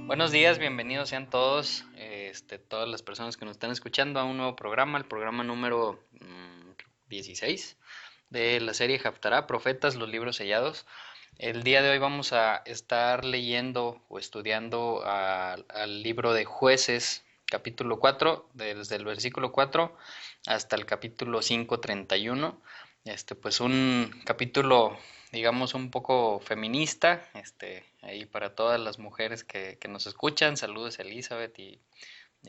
Buenos días, bienvenidos sean todos, todas las personas que nos están escuchando a un nuevo programa, el programa número 16 de la serie Haftará, Profetas, los libros sellados. El día de hoy vamos a estar leyendo o estudiando al libro de Jueces, capítulo 4, desde el versículo 4 hasta el capítulo 5:31. Pues un capítulo, digamos, un poco feminista, ahí para todas las mujeres que nos escuchan. Saludos a Elizabeth y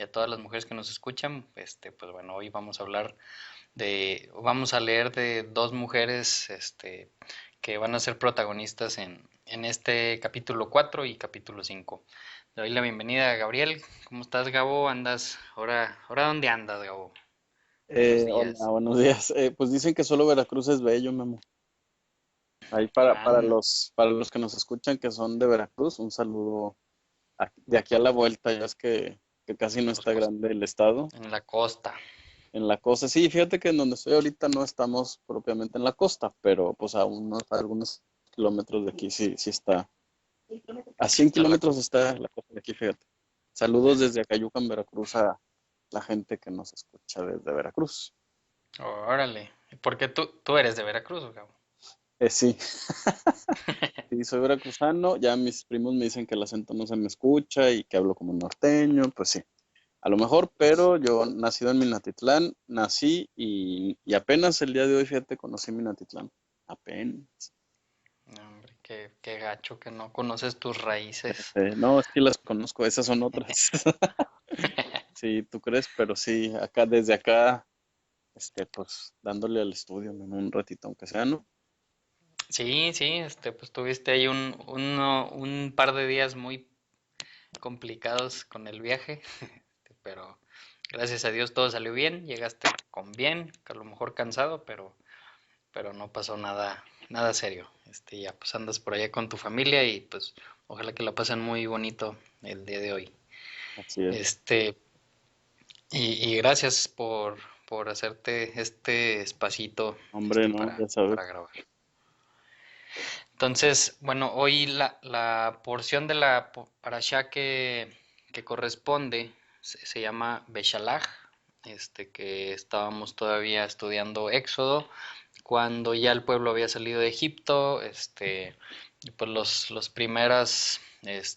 a todas las mujeres que nos escuchan. Pues bueno, hoy vamos a leer de dos mujeres, que van a ser protagonistas en este capítulo 4 y capítulo 5. Le doy la bienvenida a Gabriel. ¿Cómo estás, Gabo? ¿Ahora dónde andas, Gabo? Buenos Hola, días. buenos días. Pues dicen que solo Veracruz es bello, Memo. Ahí Ah, para los que nos escuchan que son de Veracruz, un saludo de aquí a la vuelta, ya es que casi no los está grande el estado. en la costa. En la costa, sí, fíjate que en donde estoy ahorita no estamos propiamente en la costa, pero pues a algunos kilómetros de aquí sí está. A 100 Está la... kilómetros está la costa de aquí, fíjate. Saludos desde Acayucan, Veracruz, a la gente que nos escucha desde Veracruz. Órale. Porque tú eres de Veracruz, Gabo. Sí. Sí, soy veracruzano, ya mis primos me dicen que el acento no se me escucha y que hablo como norteño, pues sí, a lo mejor, pero yo nacido en Minatitlán, nací y apenas el día de hoy, fíjate, conocí Minatitlán, apenas. No, hombre, qué gacho que no conoces tus raíces. No, sí las conozco, esas son otras. Sí, tú crees, pero sí, acá, desde acá, pues dándole al estudio, un ratito, aunque sea, ¿no? Sí, sí, pues tuviste ahí un par de días muy complicados con el viaje, pero gracias a Dios todo salió bien, llegaste con bien, que a lo mejor cansado, pero no pasó nada serio. Ya pues andas por allá con tu familia y pues ojalá que la pasen muy bonito el día de hoy. Así es. Este, y gracias por hacerte este espacito, Hombre, no, para, ya sabes. para grabar. Entonces, bueno, hoy la porción de la parashá que corresponde se llama Beshalach, que estábamos todavía estudiando Éxodo, cuando ya el pueblo había salido de Egipto, y pues los primeras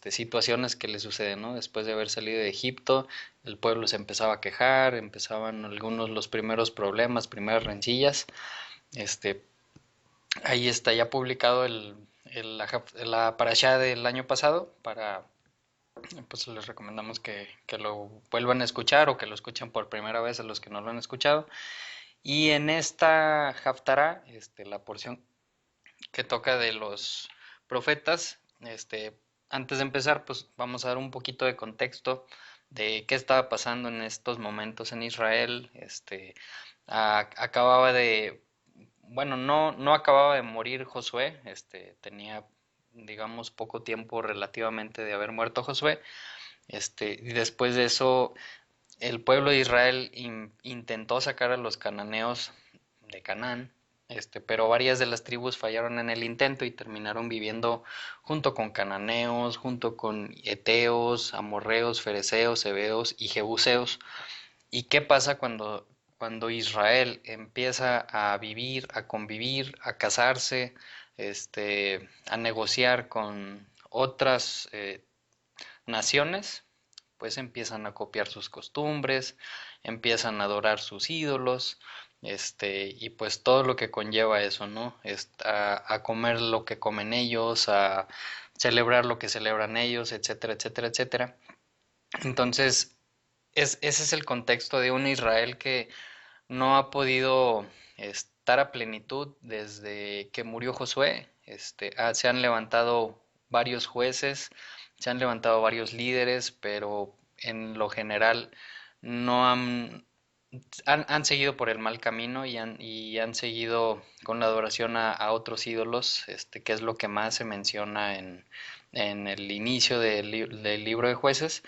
situaciones que le suceden, ¿no? Después de haber salido de Egipto, el pueblo se empezaba a quejar, empezaban algunos los primeros problemas, primeras rencillas, este, ahí está ya publicado la parashá del año pasado. Pues les recomendamos que lo vuelvan a escuchar o que lo escuchen por primera vez a los que no lo han escuchado. Y en esta Haftará, la porción que toca de los profetas, antes de empezar, pues vamos a dar un poquito de contexto de qué estaba pasando en estos momentos en Israel. Acababa de, bueno, no acababa de morir Josué, tenía, digamos, poco tiempo relativamente de haber muerto Josué, y después de eso el pueblo de Israel intentó sacar a los cananeos de Canaán, pero varias de las tribus fallaron en el intento y terminaron viviendo junto con cananeos, junto con eteos, amorreos, fereceos, heveos y jebuseos. ¿Y qué pasa cuando Israel empieza a vivir, a convivir, a casarse, a negociar con otras naciones? Pues empiezan a copiar sus costumbres, empiezan a adorar sus ídolos, y pues todo lo que conlleva eso, ¿no? A comer lo que comen ellos, a celebrar lo que celebran ellos, etcétera, etcétera, etcétera. Entonces, ese es el contexto de un Israel que no ha podido estar a plenitud desde que murió Josué. Se han levantado varios jueces, se han levantado varios líderes, pero en lo general no han seguido por el mal camino y han seguido con la adoración a otros ídolos, que es lo que más se menciona en el inicio del libro de jueces.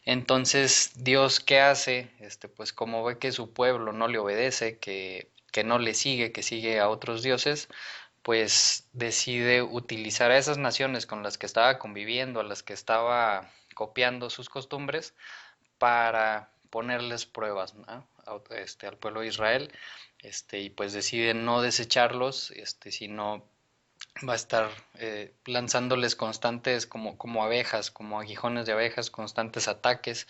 Entonces, Dios, ¿qué hace? Pues como ve que su pueblo no le obedece, que no le sigue, que sigue a otros dioses, pues decide utilizar a esas naciones con las que estaba conviviendo, a las que estaba copiando sus costumbres para ponerles pruebas, ¿no? Al pueblo de Israel, y pues deciden no desecharlos, sino va a estar lanzándoles constantes como abejas, como aguijones de abejas, constantes ataques,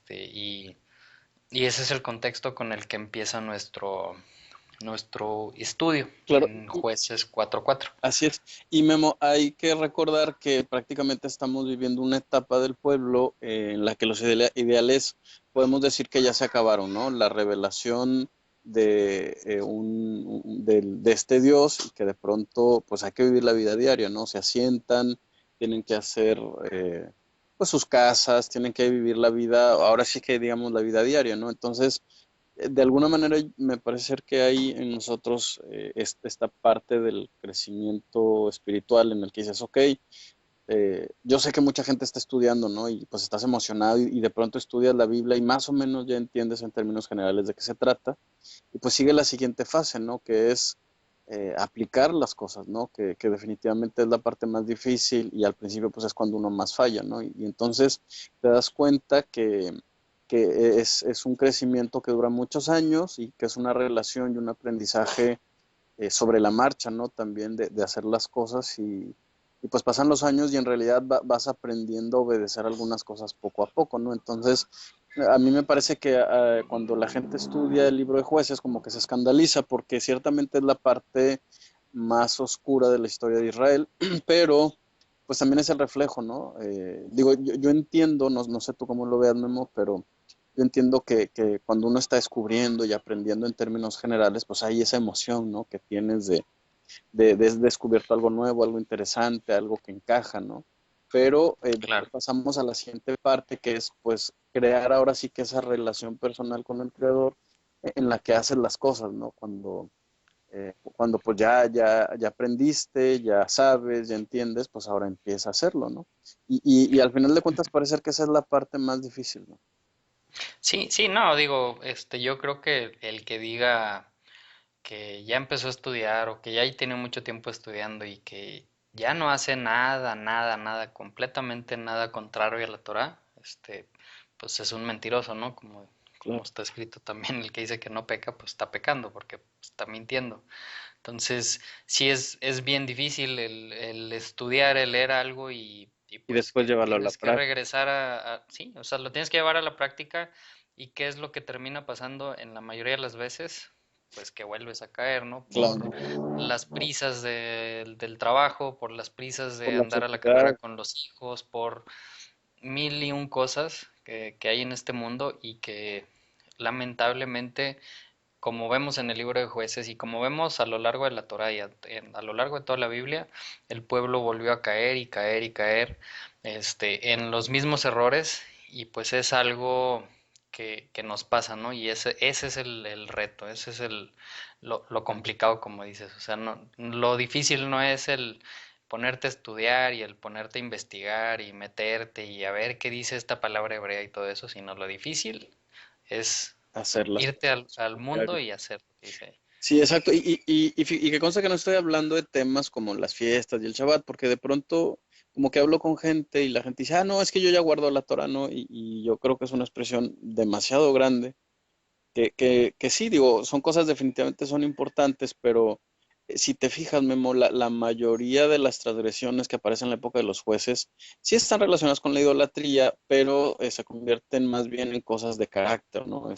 y ese es el contexto con el que empieza nuestro estudio Claro, en Jueces 4:4. así es. Y Memo, hay que recordar que prácticamente estamos viviendo una etapa del pueblo en la que los ideales podemos decir que ya se acabaron, ¿no? La revelación de este Dios y que de pronto pues hay que vivir la vida diaria, ¿no? Se asientan, tienen que hacer pues sus casas, tienen que vivir la vida, ahora sí que digamos la vida diaria, ¿no? Entonces de alguna manera me parece ser que hay en nosotros esta parte del crecimiento espiritual en el que dices, ok, yo sé que mucha gente está estudiando, ¿no? Y pues estás emocionado y de pronto estudias la Biblia y más o menos ya entiendes en términos generales de qué se trata. Y pues sigue la siguiente fase, ¿no? Que es aplicar las cosas, ¿no? Que definitivamente es la parte más difícil y al principio pues es cuando uno más falla, ¿no? Y entonces te das cuenta que es un crecimiento que dura muchos años y que es una relación y un aprendizaje sobre la marcha, ¿no? También de hacer las cosas y pues pasan los años y en realidad vas aprendiendo a obedecer algunas cosas poco a poco, ¿no? Entonces, a mí me parece que cuando la gente estudia el libro de Jueces como que se escandaliza porque ciertamente es la parte más oscura de la historia de Israel, pero pues también es el reflejo, ¿no? Digo, yo entiendo, no sé tú cómo lo veas, Memo, pero yo entiendo que cuando uno está descubriendo y aprendiendo en términos generales, pues hay esa emoción, ¿no? Que tienes de descubierto algo nuevo, algo interesante, algo que encaja, ¿no? Pero después Claro. pasamos a la siguiente parte, que es pues crear ahora sí que esa relación personal con el creador en la que haces las cosas, ¿no? Cuando pues ya aprendiste, ya sabes, ya entiendes, pues ahora empieza a hacerlo, ¿no? Y al final de cuentas parece ser que esa es la parte más difícil, ¿no? Sí, sí, no, digo, yo creo que el que diga que ya empezó a estudiar o que ya tiene mucho tiempo estudiando y que ya no hace nada, nada, nada, completamente nada contrario a la Torá, pues es un mentiroso, ¿no? Como Claro. está escrito también, el que dice que no peca, pues está pecando, porque pues, está mintiendo. Entonces, sí es bien difícil el estudiar, el leer algo y Y pues después que llevarlo a la tienes que práctica. regresar sí, o sea, lo tienes que llevar a la práctica y qué es lo que termina pasando en la mayoría de las veces, pues que vuelves a caer, ¿no? Por Claro. las prisas del trabajo, por las prisas Por de la andar a la sociedad. carrera con los hijos, por mil y un cosas que hay en este mundo y que lamentablemente como vemos en el libro de Jueces y como vemos a lo largo de la Torá y a lo largo de toda la Biblia, el pueblo volvió a caer y caer y caer, en los mismos errores y pues es algo que nos pasa, ¿no? Y ese es el reto, ese es lo complicado, como dices. O sea, no, lo difícil no es el ponerte a estudiar y el ponerte a investigar y meterte y a ver qué dice esta palabra hebrea y todo eso, sino lo difícil es Hacer las irte cosas al mundo diario. y hacer lo que dice ahí. Sí, exacto. Y que consta que no estoy hablando de temas como las fiestas y el Shabbat, porque de pronto como que hablo con gente y la gente dice, ah, no, es que yo ya guardo la Torah, ¿no? Y yo creo que es una expresión demasiado grande, que sí, digo, son cosas definitivamente son importantes, pero si te fijas, Memo, la mayoría de las transgresiones que aparecen en la época de los jueces sí están relacionadas con la idolatría, pero se convierten más bien en cosas de carácter, ¿no?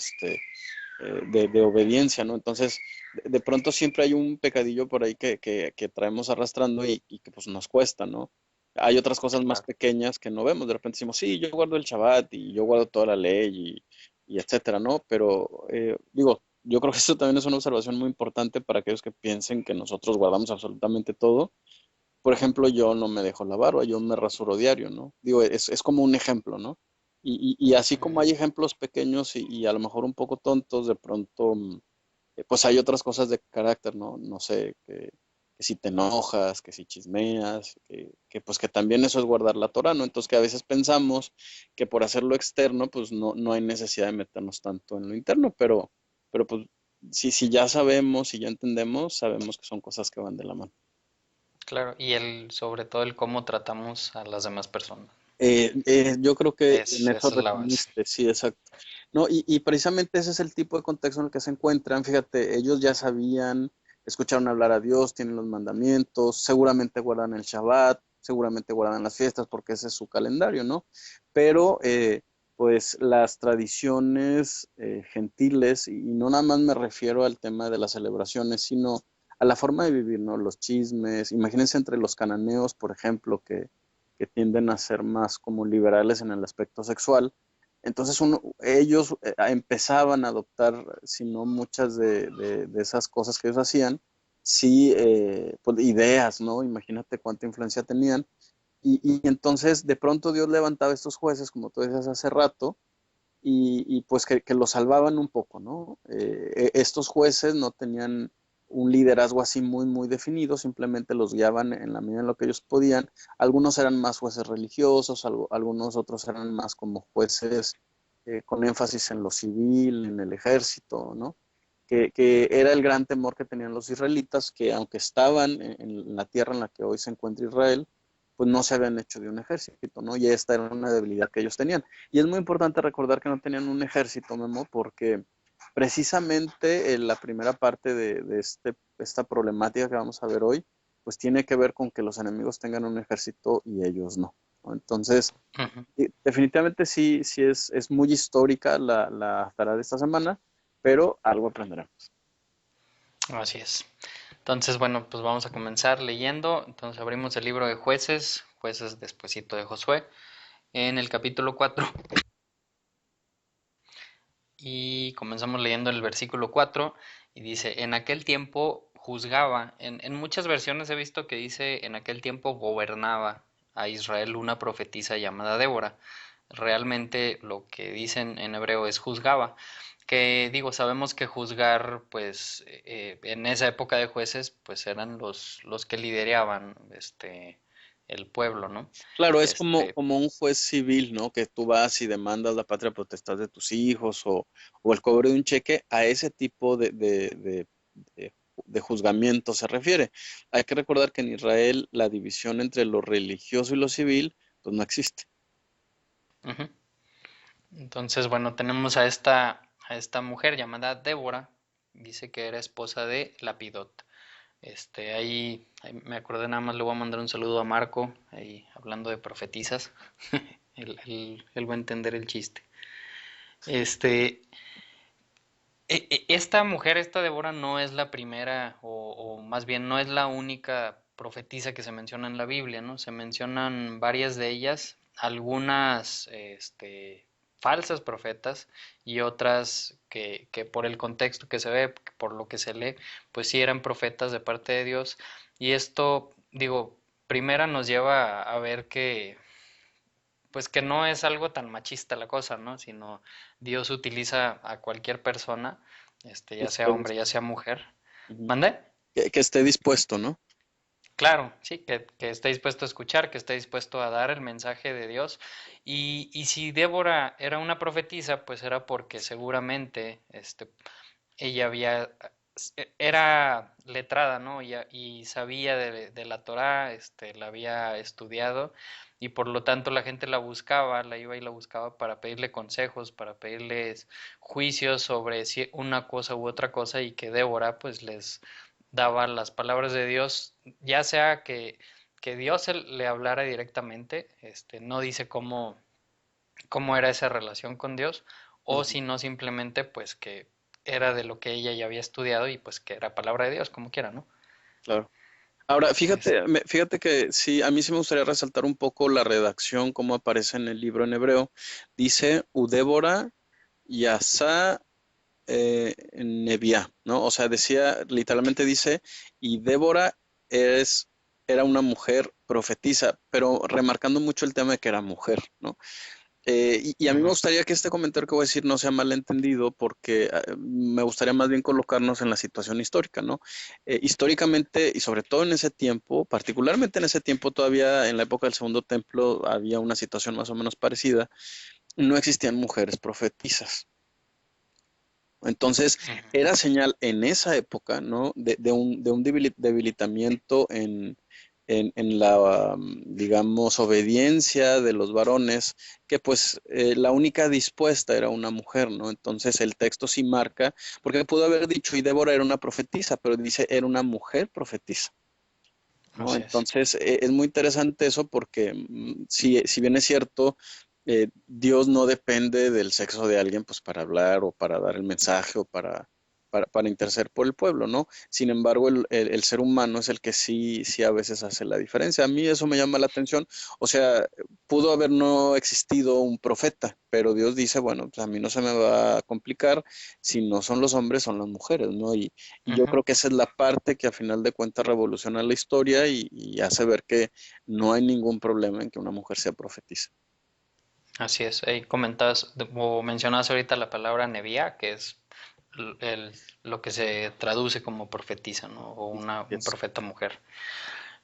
De obediencia, ¿no? Entonces, de pronto siempre hay un pecadillo por ahí que traemos arrastrando y que pues nos cuesta, ¿no? Hay otras cosas más Claro. pequeñas que no vemos. De repente decimos, sí, yo guardo el Shabbat y yo guardo toda la ley y etcétera, ¿no? Pero digo, yo creo que eso también es una observación muy importante para aquellos que piensen que nosotros guardamos absolutamente todo. Por ejemplo, yo no me dejo la barba, yo me rasuro diario, ¿no? Digo, es como un ejemplo, ¿no? Y así como Ujú. hay ejemplos pequeños y a lo mejor un poco tontos, de pronto, pues hay otras cosas de carácter, ¿no? No sé, que si te enojas, que si chismeas, que pues que también eso es guardar la Torah, ¿no? Entonces que a veces pensamos que por hacerlo externo, pues no hay necesidad de meternos tanto en lo interno, pero pues si ya sabemos, si ya entendemos, sabemos que son cosas que van de la mano. Claro, y sobre todo el cómo tratamos a las demás personas. Yo creo que en eso Esa es la base. resumiste, sí, exacto. No, y precisamente ese es el tipo de contexto en el que se encuentran. Fíjate, ellos ya sabían, escucharon hablar a Dios, tienen los mandamientos, seguramente guardan el Shabbat, seguramente guardan las fiestas porque ese es su calendario, ¿no? Pero pues las tradiciones gentiles, y no nada más me refiero al tema de las celebraciones, sino a la forma de vivir, ¿no? Los chismes, imagínense entre los cananeos, por ejemplo, que tienden a ser más como liberales en el aspecto sexual. Entonces ellos empezaban a adoptar, si no muchas de esas cosas que ellos hacían, sí, pues, ideas, ¿no? Imagínate cuánta influencia tenían. Y entonces de pronto Dios levantaba estos jueces, como tú decías hace rato, y pues que lo salvaban un poco, ¿no? Estos jueces no tenían un liderazgo así muy, muy definido, simplemente los guiaban en la medida en lo que ellos podían. Algunos eran más jueces religiosos, algunos otros eran más como jueces con énfasis en lo civil, en el ejército, ¿no? Que era el gran temor que tenían los israelitas, que aunque estaban en la tierra en la que hoy se encuentra Israel, pues no se habían hecho de un ejército, ¿no? Y esta era una debilidad que ellos tenían. Y es muy importante recordar que no tenían un ejército, Memo, porque precisamente la primera parte de esta problemática que vamos a ver hoy, pues tiene que ver con que los enemigos tengan un ejército y ellos no, ¿no? Entonces, Ujú. definitivamente sí, sí es muy histórica la tarea de esta semana, pero algo aprenderemos. Así es. Entonces, bueno, pues vamos a comenzar leyendo. Entonces abrimos el libro de Jueces, Jueces despuesito de Josué, en el capítulo 4 y comenzamos leyendo el versículo 4 y dice, en aquel tiempo juzgaba, en muchas versiones he visto que dice, en aquel tiempo gobernaba a Israel una profetisa llamada Débora. Realmente lo que dicen en hebreo es juzgaba, que digo, sabemos que juzgar, pues en esa época de jueces, pues eran los que lideraban el pueblo, ¿no? Claro, es Este, como un juez civil, ¿no? Que tú vas y demandas la patria potestad de tus hijos o el cobro de un cheque, a ese tipo de juzgamiento se refiere. Hay que recordar que en Israel la división entre lo religioso y lo civil, pues no existe. ujú. Entonces, bueno, tenemos a esta mujer llamada Débora, dice que era esposa de Lapidot. Ahí me acordé nada más, le voy a mandar un saludo a Marco, ahí hablando de profetizas, él va a entender el chiste. Este, esta mujer, esta Débora, no es la primera, o más bien no es la única profetisa que se menciona en la Biblia, ¿no? Se mencionan varias de ellas, algunas, falsas profetas y otras que por el contexto que se ve, por lo que se lee, pues sí eran profetas de parte de Dios. Y esto, digo, primera nos lleva a ver que pues que no es algo tan machista la cosa, ¿no? Sino Dios utiliza a cualquier persona, Que ya sea esté hombre, ya sea dispuesto. mujer. Ujú. ¿Mande? Que esté dispuesto, ¿no? Claro, sí, que esté dispuesto a escuchar, que esté dispuesto a dar el mensaje de Dios. Y si Débora era una profetisa, pues era porque seguramente ella era letrada, ¿no? Y sabía de la Torá, la había estudiado y por lo tanto la gente la buscaba, la iba y la buscaba para pedirle consejos, para pedirles juicios sobre si una cosa u otra cosa y que Débora pues les daba las palabras de Dios, ya sea que Dios le hablara directamente, no dice cómo era esa relación con Dios, o Ujú, si no simplemente pues que era de lo que ella ya había estudiado y pues que era palabra de Dios, como quiera, ¿no? claro. Ahora, Es- fíjate que sí, a mí sí me gustaría resaltar un poco la redacción, cómo aparece en el libro en hebreo. Dice Udébora Yasá Nebiá, ¿no? O sea, literalmente dice, y Débora era una mujer profetisa, pero remarcando mucho el tema de que era mujer, ¿no? Y a mí me Ujú, gustaría que este comentario que voy a decir no sea malentendido porque me gustaría más bien colocarnos en la situación histórica, ¿no? Históricamente y sobre todo en ese tiempo, particularmente en ese tiempo todavía en la época del Segundo Templo había una situación más o menos parecida, no existían mujeres profetizas. Entonces, ujú, era señal en esa época, ¿no? De un debilitamiento en la, digamos, obediencia de los varones, que pues la única dispuesta era una mujer, ¿no? Entonces el texto sí marca, porque pudo haber dicho, y Débora era una profetisa, pero dice, era una mujer profetisa. ¿No? Así es. Entonces, es muy interesante eso porque si bien es cierto, Dios no depende del sexo de alguien pues para hablar o para dar el mensaje o para interceder por el pueblo, ¿no? Sin embargo, el ser humano es el que sí a veces hace la diferencia. A mí eso me llama la atención. O sea, pudo haber no existido un profeta, pero Dios dice, bueno, pues a mí no se me va a complicar, si no son los hombres, son las mujeres, ¿no? Y yo Ujú. creo que esa es la parte que a final de cuentas revoluciona la historia y hace ver que no hay ningún problema en que una mujer sea profetisa. Así es. Ahí comentabas o mencionabas ahorita la palabra nevía, que es lo que se traduce como profetisa, ¿no? O un Yes. profeta mujer.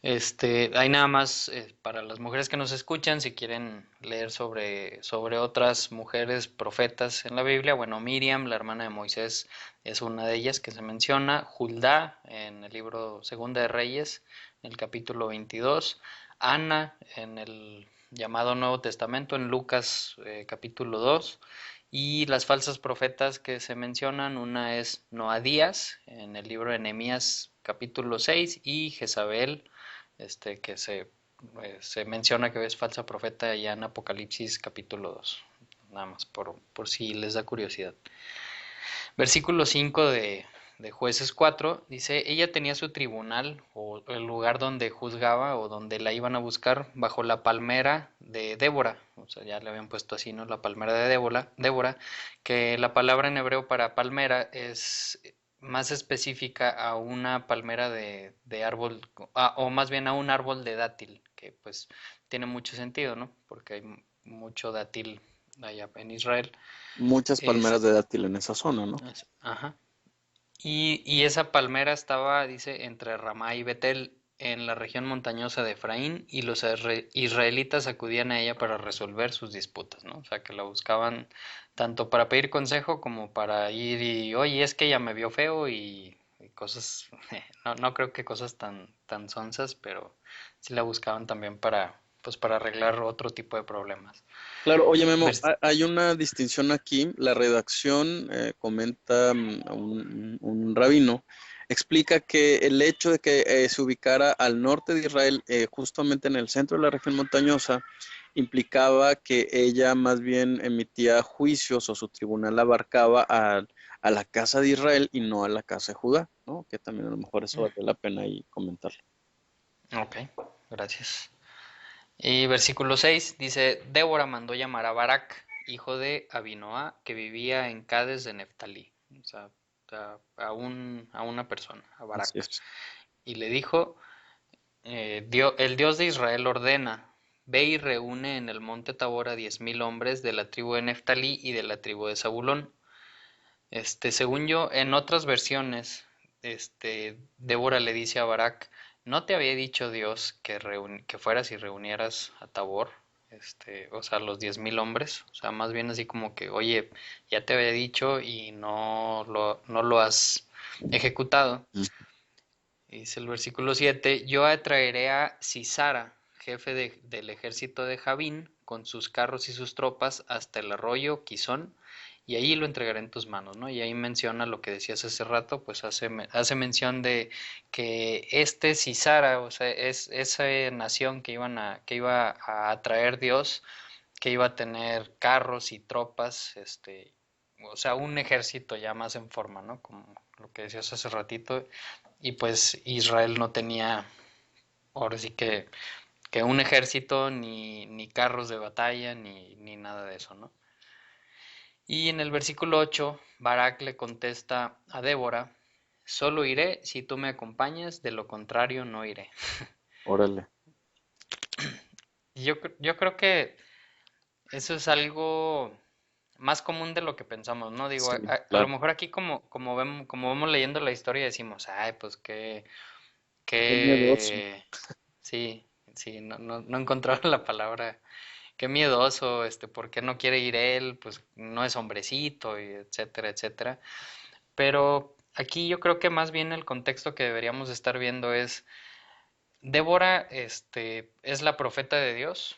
Hay nada más para las mujeres que nos escuchan, si quieren leer sobre otras mujeres profetas en la Biblia, bueno, Miriam, la hermana de Moisés, es una de ellas que se menciona, Hulda en el libro Segunda de Reyes, en el capítulo 22, Ana en el llamado Nuevo Testamento, en Lucas capítulo 2, y las falsas profetas que se mencionan, una es Noadías en el libro de Nehemías capítulo 6 y Jezabel que se menciona que es falsa profeta ya en Apocalipsis capítulo 2. Nada más por si les da curiosidad. Versículo 5 de Jueces 4 dice, ella tenía su tribunal o el lugar donde juzgaba o donde la iban a buscar bajo la palmera de Débora, o sea, ya le habían puesto así, ¿no? La palmera de Débora, que la palabra en hebreo para palmera es más específica a una palmera de árbol, o más bien a un árbol de dátil, que pues tiene mucho sentido, ¿no? Porque hay mucho dátil allá en Israel. Muchas Es, palmeras de dátil en esa zona, ¿no? ajá. Y esa palmera estaba, dice, entre Ramá y Betel, en la región montañosa de Efraín, y los israelitas acudían a ella para resolver sus disputas, ¿no? O sea, que la buscaban tanto para pedir consejo como para ir y, oye, es que ella me vio feo y cosas, no creo que cosas tan sonsas, pero sí la buscaban también pues para arreglar otro tipo de problemas. Claro, oye Memo, Vers- hay una distinción aquí. La redacción comenta un rabino, explica que el hecho de que se ubicara al norte de Israel, justamente en el centro de la región montañosa, implicaba que ella más bien emitía juicios o su tribunal abarcaba a la casa de Israel y no a la casa de Judá, ¿no? Que también a lo mejor eso vale la pena ahí comentarlo. ok, gracias. Y versículo 6 dice, Débora mandó llamar a Barak, hijo de Abinoa, que vivía en Cades de Neftalí. O sea, a una persona, a Así Barak. es. Y le dijo, el Dios de Israel ordena, ve y reúne en el monte Tabor a 10,000 hombres de la tribu de Neftalí y de la tribu de Zabulón. Según yo, en otras versiones, Débora le dice a Barak, ¿no te había dicho Dios que fueras y reunieras a Tabor? O sea, los 10,000 hombres. O sea, más bien así como que, oye, ya te había dicho y no lo has ejecutado. Dice el versículo 7, yo atraeré a Sisara, jefe del ejército de Javín, con sus carros y sus tropas hasta el arroyo Quizón, y ahí lo entregaré en tus manos, ¿no? Y ahí menciona lo que decías hace rato, pues hace mención de que Sisara, o sea, es esa nación que iba a atraer Dios, que iba a tener carros y tropas, o sea, un ejército ya más en forma, ¿no? Como lo que decías hace ratito, y pues Israel no tenía, ahora sí que un ejército, ni carros de batalla, ni nada de eso, ¿no? Y en el versículo 8 Barak le contesta a Débora, solo iré si tú me acompañas, de lo contrario no iré. Órale. Y yo creo que eso es algo más común de lo que pensamos, ¿no? Digo, Sí, a lo claro. mejor aquí como vamos leyendo la historia decimos, ay, pues Qué miedoso. que, sí, sí, no encontraba la palabra, qué miedoso, ¿por qué no quiere ir él? Pues no es hombrecito, y etcétera, etcétera. Pero aquí yo creo que más bien el contexto que deberíamos estar viendo es Débora, es la profeta de Dios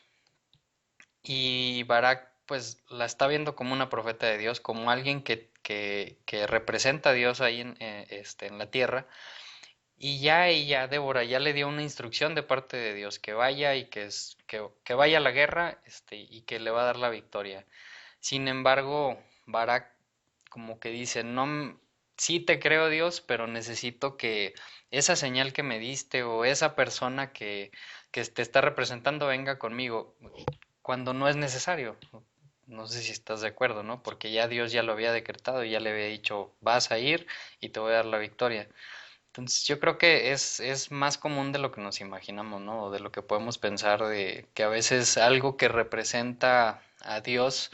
y Barak, pues, la está viendo como una profeta de Dios, como alguien que representa a Dios ahí en la tierra. Y ya ella, Débora, ya le dio una instrucción de parte de Dios, que vaya y que vaya a la guerra, y que le va a dar la victoria. Sin embargo, Barak como que dice, no, sí te creo Dios, pero necesito que esa señal que me diste o esa persona que te está representando venga conmigo, cuando no es necesario. No sé si estás de acuerdo, ¿no? Porque ya Dios ya lo había decretado y ya le había dicho, vas a ir y te voy a dar la victoria. Entonces yo creo que es más común de lo que nos imaginamos, ¿no? O de lo que podemos pensar de que a veces algo que representa a Dios,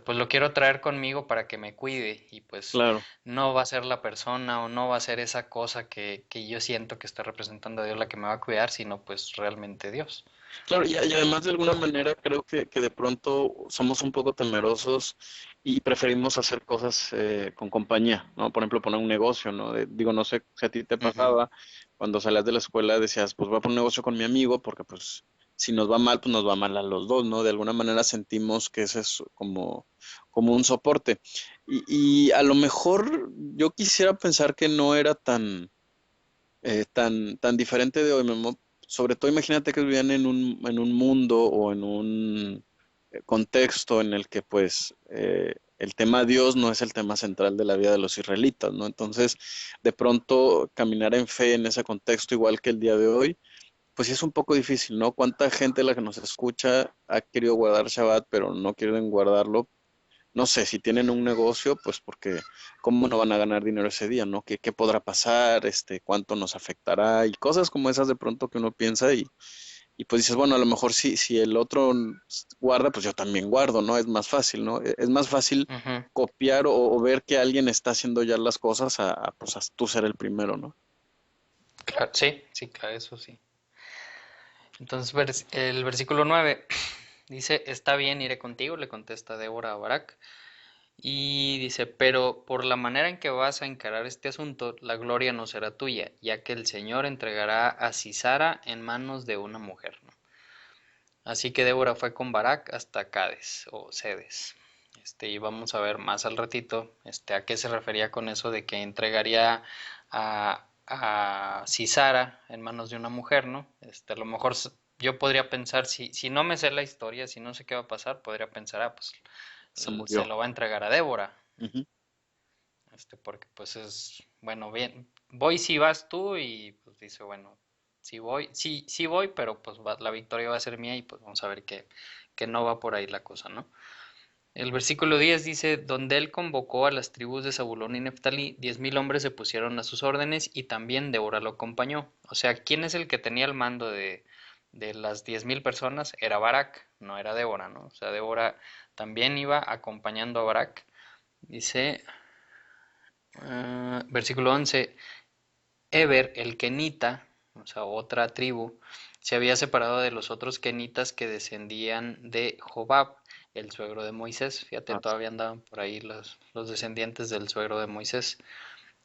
pues lo quiero traer conmigo para que me cuide y pues Claro. no va a ser la persona o no va a ser esa cosa que yo siento que está representando a Dios la que me va a cuidar, sino pues realmente Dios. Claro, y además de alguna manera creo que de pronto somos un poco temerosos y preferimos hacer cosas con compañía, ¿no? Por ejemplo, poner un negocio, ¿no? Digo, no sé si a ti te Ujú. pasaba, cuando salías de la escuela decías, pues voy a poner un negocio con mi amigo porque pues si nos va mal, pues nos va mal a los dos, ¿no? De alguna manera sentimos que ese es como un soporte. Y a lo mejor yo quisiera pensar que no era tan diferente de hoy, Memo. Sobre todo imagínate que vivían en un mundo o en un contexto en el que pues el tema Dios no es el tema central de la vida de los israelitas, ¿no? Entonces, de pronto caminar en fe en ese contexto igual que el día de hoy, pues sí es un poco difícil, ¿no? ¿Cuánta gente la que nos escucha ha querido guardar Shabbat, pero no quieren guardarlo? No sé, si tienen un negocio, pues porque cómo no van a ganar dinero ese día, ¿no? ¿Qué podrá pasar? ¿Cuánto nos afectará? Y cosas como esas de pronto que uno piensa y pues dices, bueno, a lo mejor si el otro guarda, pues yo también guardo, ¿no? Es más fácil, ¿no? Es más fácil Ujú. copiar o ver que alguien está haciendo ya las cosas pues a tú ser el primero, ¿no? Claro, sí, sí, claro, eso sí. Entonces, el versículo 9 dice, está bien, iré contigo, le contesta Débora a Barak. Y dice, pero por la manera en que vas a encarar este asunto, la gloria no será tuya, ya que el Señor entregará a Sisara en manos de una mujer, ¿no? Así que Débora fue con Barak hasta Cades o Cedes. Y vamos a ver más al ratito, a qué se refería con eso de que entregaría a Sisara en manos de una mujer, ¿no? A lo mejor yo podría pensar, si no me sé la historia, si no sé qué va a pasar, podría pensar, pues Se se murió. lo va a entregar a Débora, Ujú. porque pues es, bueno, bien, voy si vas tú y pues dice, bueno, si voy, sí, sí voy, pero pues la victoria va a ser mía y pues vamos a ver que no va por ahí la cosa, ¿no? El versículo 10 dice, donde él convocó a las tribus de Zabulón y Neftalí, 10,000 hombres se pusieron a sus órdenes y también Débora lo acompañó. O sea, ¿quién es el que tenía el mando de las 10,000 personas? Era Barak, no era Débora, ¿no? O sea, Débora también iba acompañando a Barak. Dice, versículo 11, Eber, el kenita, o sea, otra tribu, se había separado de los otros kenitas que descendían de Jobab, el suegro de Moisés. Fíjate, Ah, todavía andaban por ahí los descendientes del suegro de Moisés.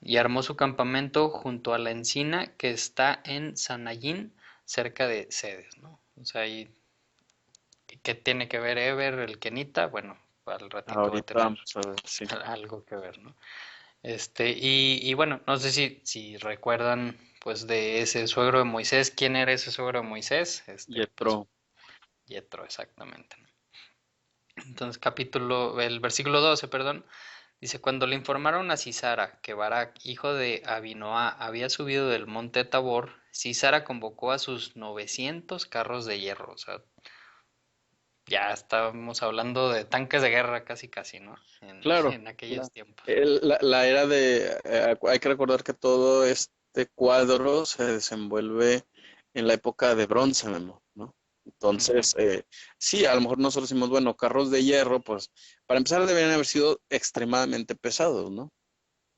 Y armó su campamento junto a la encina que está en Sanayín, cerca de Cedes, ¿no? O sea, ahí, ¿qué tiene que ver Eber, el kenita? Bueno, al ratito va a ahorita tener vamos a ver, sí. algo que ver, ¿no? Y bueno, no sé si recuerdan pues de ese suegro de Moisés, ¿quién era ese suegro de Moisés? Pues Yetro. Yetro, exactamente, ¿no? Entonces, el versículo 12, perdón, dice, cuando le informaron a Sisara que Barak, hijo de Abinoá, había subido del monte Tabor, Sisara convocó a sus 900 carros de hierro, o sea, ya estábamos hablando de tanques de guerra casi casi, ¿no? Claro, En claro. aquellos tiempos. La era hay que recordar que todo este cuadro se desenvuelve en la época de bronce, Memo, ¿no? Ujú, Entonces, sí, a lo mejor nosotros decimos, bueno, carros de hierro, pues para empezar deberían haber sido extremadamente pesados, ¿no?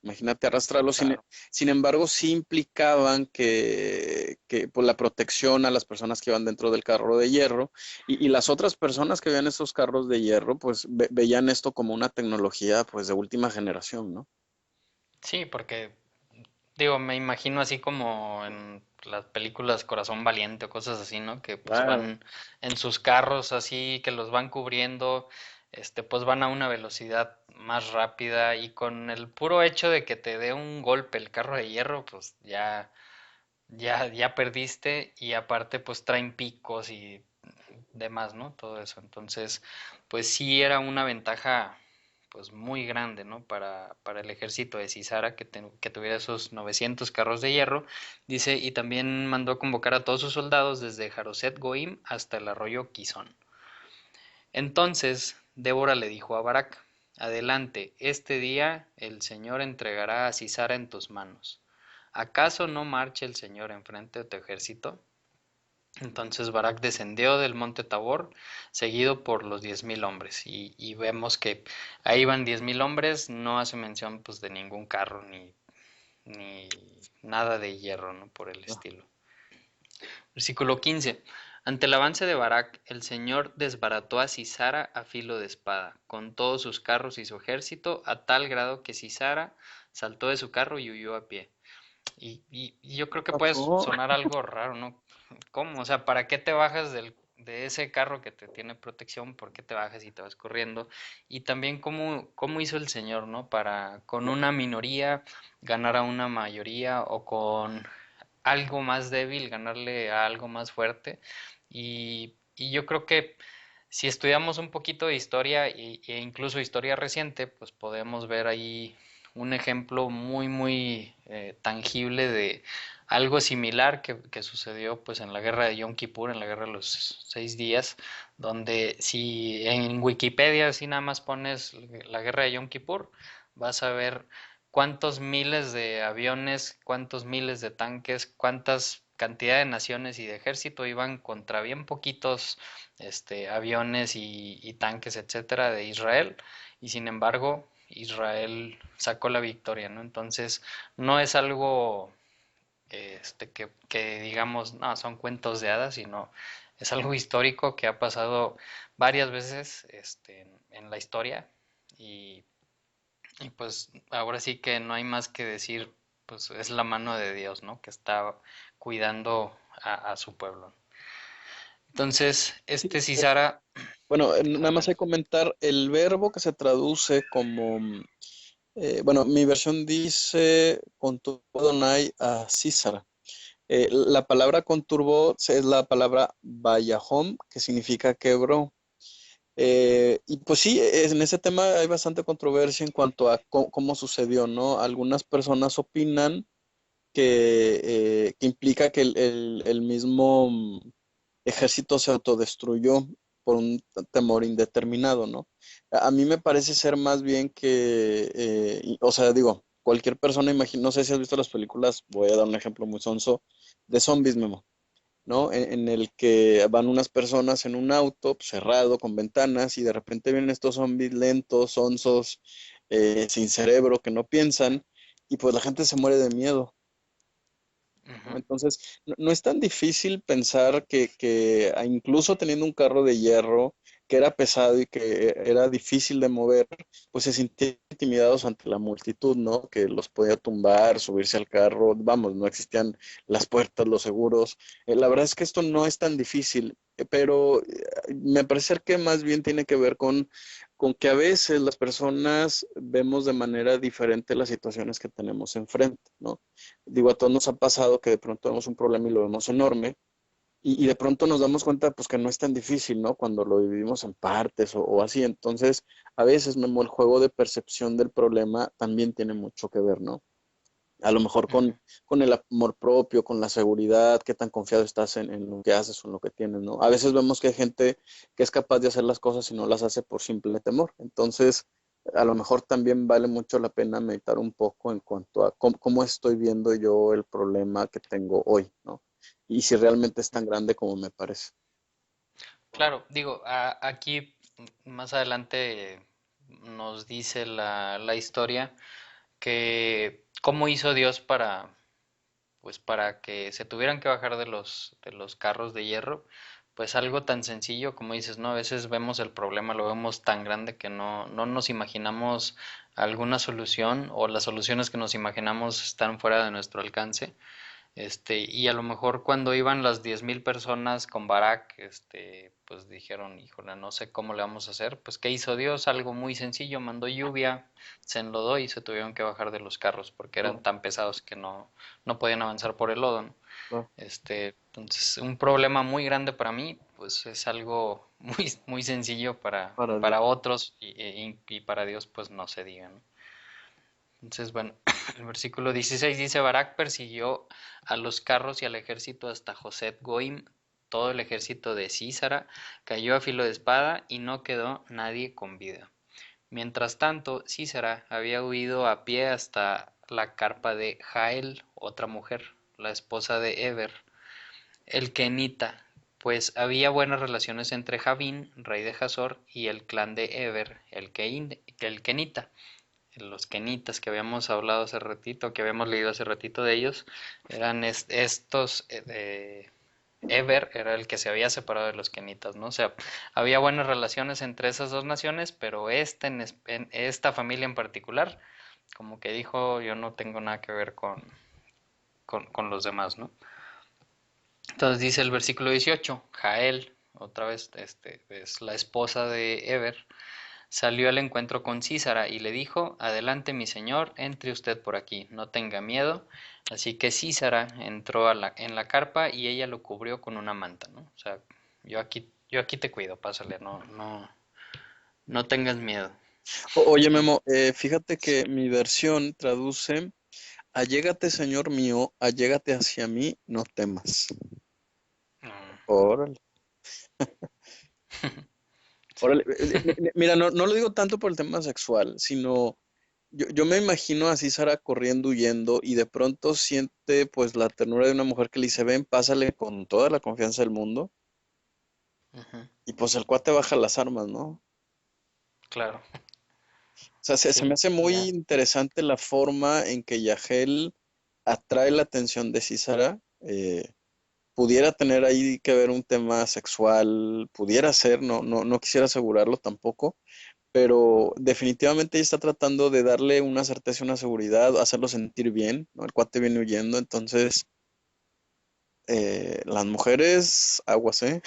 Imagínate arrastrarlos. Sin, claro. sin embargo, sí implicaban que por la protección a las personas que iban dentro del carro de hierro y las otras personas que veían estos carros de hierro, pues veían esto como una tecnología pues de última generación, ¿no? Sí, porque Digo, me imagino así como en las películas Corazón Valiente o cosas así, ¿no? Que pues Claro. van en sus carros así, que los van cubriendo, pues van a una velocidad más rápida y con el puro hecho de que te dé un golpe el carro de hierro, pues ya perdiste y aparte pues traen picos y demás, ¿no? Todo eso. Entonces, pues sí era una ventaja pues muy grande, ¿no? Para el ejército de Cisara que tuviera esos 900 carros de hierro. Dice, y también mandó a convocar a todos sus soldados desde Jaroset Goim hasta el arroyo Quizón. Entonces Débora le dijo a Barak, adelante, este día el Señor entregará a Sisara en tus manos. ¿Acaso no marche el Señor enfrente de tu ejército? Entonces Barak descendió del monte Tabor, seguido por los 10.000 hombres, y vemos que ahí van 10.000 hombres, no hace mención pues de ningún carro ni nada de hierro, ¿no? Por el estilo. Versículo 15. Ante el avance de Barak, el Señor desbarató a Sisara a filo de espada, con todos sus carros y su ejército, a tal grado que Sisara saltó de su carro y huyó a pie. Y yo creo que puede Pasó. sonar algo raro, ¿no? ¿Cómo? O sea, ¿para qué te bajas de ese carro que te tiene protección? ¿Por qué te bajas y te vas corriendo? Y también cómo hizo el Señor, ¿no? Para con una minoría ganar a una mayoría o con algo más débil ganarle a algo más fuerte. Y yo creo que si estudiamos un poquito de historia e incluso historia reciente, pues podemos ver ahí un ejemplo muy tangible de algo similar que sucedió pues en la guerra de Yom Kippur, en la guerra de los 6 días, donde si en Wikipedia si nada más pones la guerra de Yom Kippur, vas a ver cuántos miles de aviones, cuántos miles de tanques, cuántas cantidad de naciones y de ejército iban contra bien poquitos aviones y tanques, etcétera, de Israel, y sin embargo Israel sacó la victoria, ¿no? Entonces no es algo que digamos, no, son cuentos de hadas, sino es algo histórico que ha pasado varias veces en la historia y, y pues ahora sí que no hay más que decir, pues es la mano de Dios, ¿no? Que está cuidando a su pueblo. Entonces, Sí, Sisara, bueno, nada más bueno, hay que comentar el verbo que se traduce como, bueno, mi versión dice conturbó Adonai a Císara. La palabra conturbó es la palabra Bayahom, que significa quebró. Y pues sí, en ese tema hay bastante controversia en cuanto a cómo sucedió, ¿no? Algunas personas opinan que implica que el mismo ejército se autodestruyó por un temor indeterminado, ¿no? A mí me parece ser más bien que, o sea, digo, cualquier persona, imagino, no sé si has visto las películas, voy a dar un ejemplo muy sonso, de zombies, Memo, ¿no? En el que van unas personas en un auto pues, cerrado, con ventanas, y de repente vienen estos zombies lentos, sonsos, sin cerebro, que no piensan, y pues la gente se muere de miedo. ¿No? ujú, Entonces, no es tan difícil pensar que incluso teniendo un carro de hierro que era pesado y que era difícil de mover, pues se sentían intimidados ante la multitud, ¿no? Que los podía tumbar, subirse al carro, vamos, no existían las puertas, los seguros. La verdad es que esto no es tan difícil, pero me parece que más bien tiene que ver con que a veces las personas vemos de manera diferente las situaciones que tenemos enfrente, ¿no? Digo, a todos nos ha pasado que de pronto vemos un problema y lo vemos enorme y de pronto nos damos cuenta pues que no es tan difícil, ¿no? Cuando lo dividimos en partes o así. Entonces, a veces, Memo, el juego de percepción del problema también tiene mucho que ver, ¿no? A lo mejor ujú. con el amor propio, con la seguridad, qué tan confiado estás en lo que haces o en lo que tienes, ¿no? A veces vemos que hay gente que es capaz de hacer las cosas y no las hace por simple temor. Entonces, a lo mejor también vale mucho la pena meditar un poco en cuanto a cómo estoy viendo yo el problema que tengo hoy, ¿no? Y si realmente es tan grande como me parece. Claro, digo, aquí más adelante nos dice la historia que cómo hizo Dios pues para que se tuvieran que bajar de los carros de hierro, pues algo tan sencillo como dices, ¿no? A veces vemos el problema, lo vemos tan grande que no nos imaginamos alguna solución o las soluciones que nos imaginamos están fuera de nuestro alcance. Y a lo mejor cuando iban las 10,000 personas con Barak, pues dijeron, híjole, no sé cómo le vamos a hacer. Pues ¿qué hizo Dios? Algo muy sencillo, mandó lluvia, se enlodó y se tuvieron que bajar de los carros porque eran No, tan pesados que no podían avanzar por el lodo, ¿no? no, Entonces, un problema muy grande para mí, pues es algo muy sencillo para Dios. para otros y para Dios, pues no se diga, ¿no? Entonces, bueno, el versículo 16 dice, Barak persiguió a los carros y al ejército hasta Joset Goim, todo el ejército de Sísara cayó a filo de espada y no quedó nadie con vida. Mientras tanto, Sísara había huido a pie hasta la carpa de Jael, otra mujer, la esposa de Eber, el kenita, pues había buenas relaciones entre Javín, rey de Hazor, y el clan de Eber, el kenita. Los kenitas que habíamos hablado hace ratito, que habíamos leído hace ratito de ellos, eran estos Eber era el que se había separado de los kenitas, ¿no? O sea, había buenas relaciones entre esas dos naciones, pero en esta familia en particular, como que dijo, yo no tengo nada que ver con los demás, ¿no? Entonces dice el versículo 18, Jael, otra vez, es la esposa de Eber, salió al encuentro con Císara y le dijo, adelante mi señor, entre usted por aquí, no tenga miedo. Así que Císara entró en la carpa y ella lo cubrió con una manta, ¿no? O sea, yo aquí te cuido, pásale, no tengas miedo. Oye, Memo, fíjate que mi versión traduce, allégate, Señor mío, allégate hacia mí, no temas. Mm, Órale, sí, órale. Mira, no lo digo tanto por el tema sexual, sino yo me imagino así Sara corriendo, huyendo, y de pronto siente pues la ternura de una mujer que le dice, ven, pásale con toda la confianza del mundo, ujú, y pues el cuate baja las armas, ¿no? claro, O sea, se me sí, hace muy ya, interesante la forma en que Yahel atrae la atención de Císara. Pudiera tener ahí que ver un tema sexual, pudiera ser, no quisiera asegurarlo tampoco, pero definitivamente ella está tratando de darle una certeza, una seguridad, hacerlo sentir bien, ¿no? El cuate viene huyendo, entonces las mujeres, aguas, ¿eh?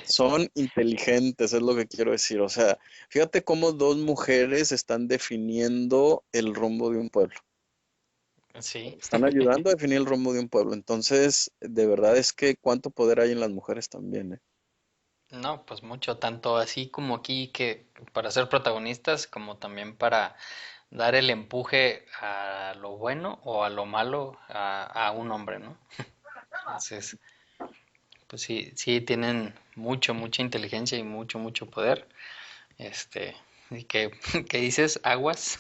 Son inteligentes, es lo que quiero decir. O sea, fíjate cómo dos mujeres están definiendo el rumbo de un pueblo. sí. Están ayudando a definir el rumbo de un pueblo. Entonces, de verdad es que cuánto poder hay en las mujeres también, ¿eh? No, pues mucho, tanto así como aquí que para ser protagonistas, como también para dar el empuje a lo bueno o a lo malo a un hombre, ¿no? Entonces, pues sí, sí tienen mucha inteligencia y mucho poder. Y que, ¿qué dices? Aguas.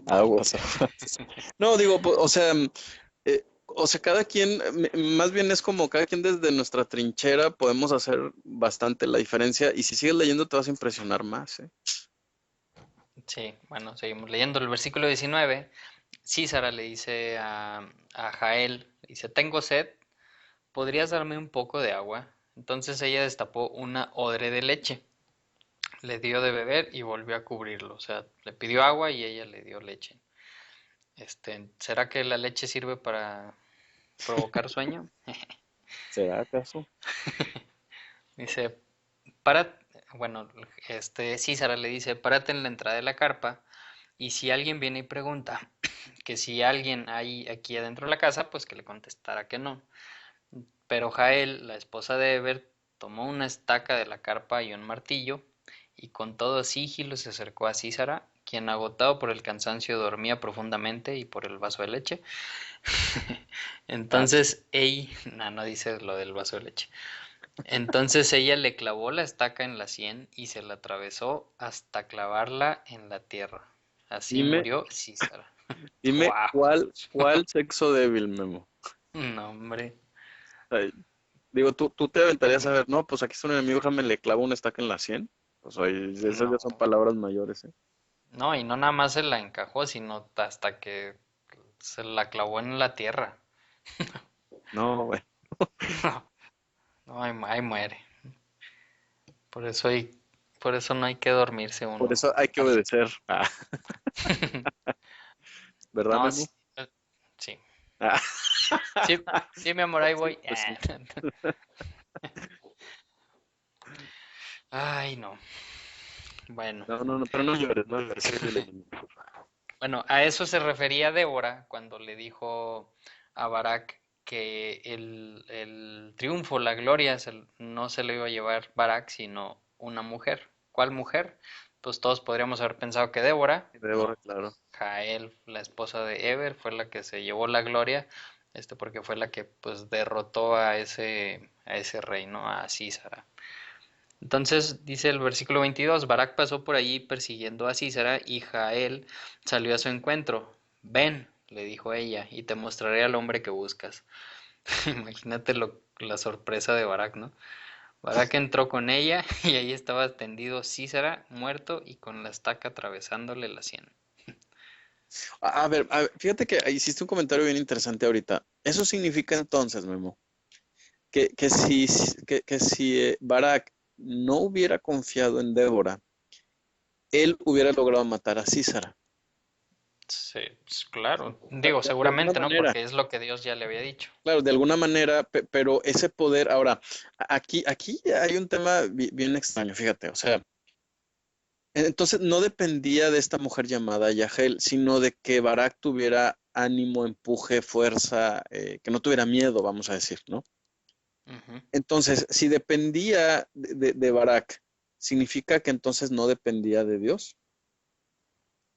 Aguas, aguas. No, digo, o sea, cada quien, más bien es como cada quien desde nuestra trinchera podemos hacer bastante la diferencia y si sigues leyendo te vas a impresionar más, ¿eh? Sí, bueno, seguimos leyendo el versículo 19. Císara le dice a Jael, dice, tengo sed, ¿podrías darme un poco de agua? Entonces ella destapó una odre de leche, le dio de beber y volvió a cubrirlo. O sea, le pidió agua y ella le dio leche. ¿Será que la leche sirve para provocar sueño? ¿Será acaso? Dice, para, bueno, Císara le dice, párate en la entrada de la carpa y si alguien viene y pregunta que si alguien hay aquí adentro de la casa, pues que le contestara que no. Pero Jael, la esposa de Eber, tomó una estaca de la carpa y un martillo, y con todo sigilo se acercó a Císara, quien agotado por el cansancio dormía profundamente y por el vaso de leche. Ah, Entonces ella, no dice lo del vaso de leche. Entonces ella le clavó la estaca en la sien y se la atravesó hasta clavarla en la tierra. Así dime, murió Císara. dime ¡Wow! cuál sexo débil, Memo. No, hombre. Ay, digo, tú te aventarías a ver, no, pues aquí está un enemigo, déjame le clavo una estaca en la sien. Pues oye, esas ya son No. palabras mayores, ¿eh? No, y no nada más se la encajó, sino hasta que se la clavó en la tierra. No, güey. No, ahí muere. Por eso por eso no hay que dormirse Por uno. eso hay que Al- obedecer. ¿Verdad, No, Memo? sí, sí, Ah, sí, sí, mi amor, ahí sí, voy. pues sí. Ay, no. Bueno, No, no, no, pero no llores, no llores. Síguele, Memo. bueno, a eso se refería Débora cuando le dijo a Barak que el triunfo, la gloria, no se lo iba a llevar Barak, sino una mujer. ¿Cuál mujer? Pues todos podríamos haber pensado que Débora, Débora, no. claro. Jael, la esposa de Eber, fue la que se llevó la gloria, porque fue la que pues derrotó a ese rey, ¿no? A Sísara. Entonces dice el versículo 22, Barak pasó por allí persiguiendo a Sísara y Jael salió a su encuentro. Ven, le dijo ella, y te mostraré al hombre que buscas. Imagínate la sorpresa de Barak, ¿no? Barak entró con ella y ahí estaba tendido Sísara, muerto y con la estaca atravesándole la sien. A ver, fíjate que hiciste un comentario bien interesante ahorita. Eso significa entonces, Memo, que si Barak no hubiera confiado en Débora, él hubiera logrado matar a Císara. Sí, pues, claro. De, Digo, de alguna seguramente, ¿no? manera, Porque es lo que Dios ya le había dicho. claro, de alguna manera, pero ese poder, ahora, aquí hay un tema bien extraño, fíjate, o sea, entonces no dependía de esta mujer llamada Yahel, sino de que Barak tuviera ánimo, empuje, fuerza, que no tuviera miedo, vamos a decir, ¿no? Ujú. Entonces, si dependía de Barak, ¿significa que entonces no dependía de Dios?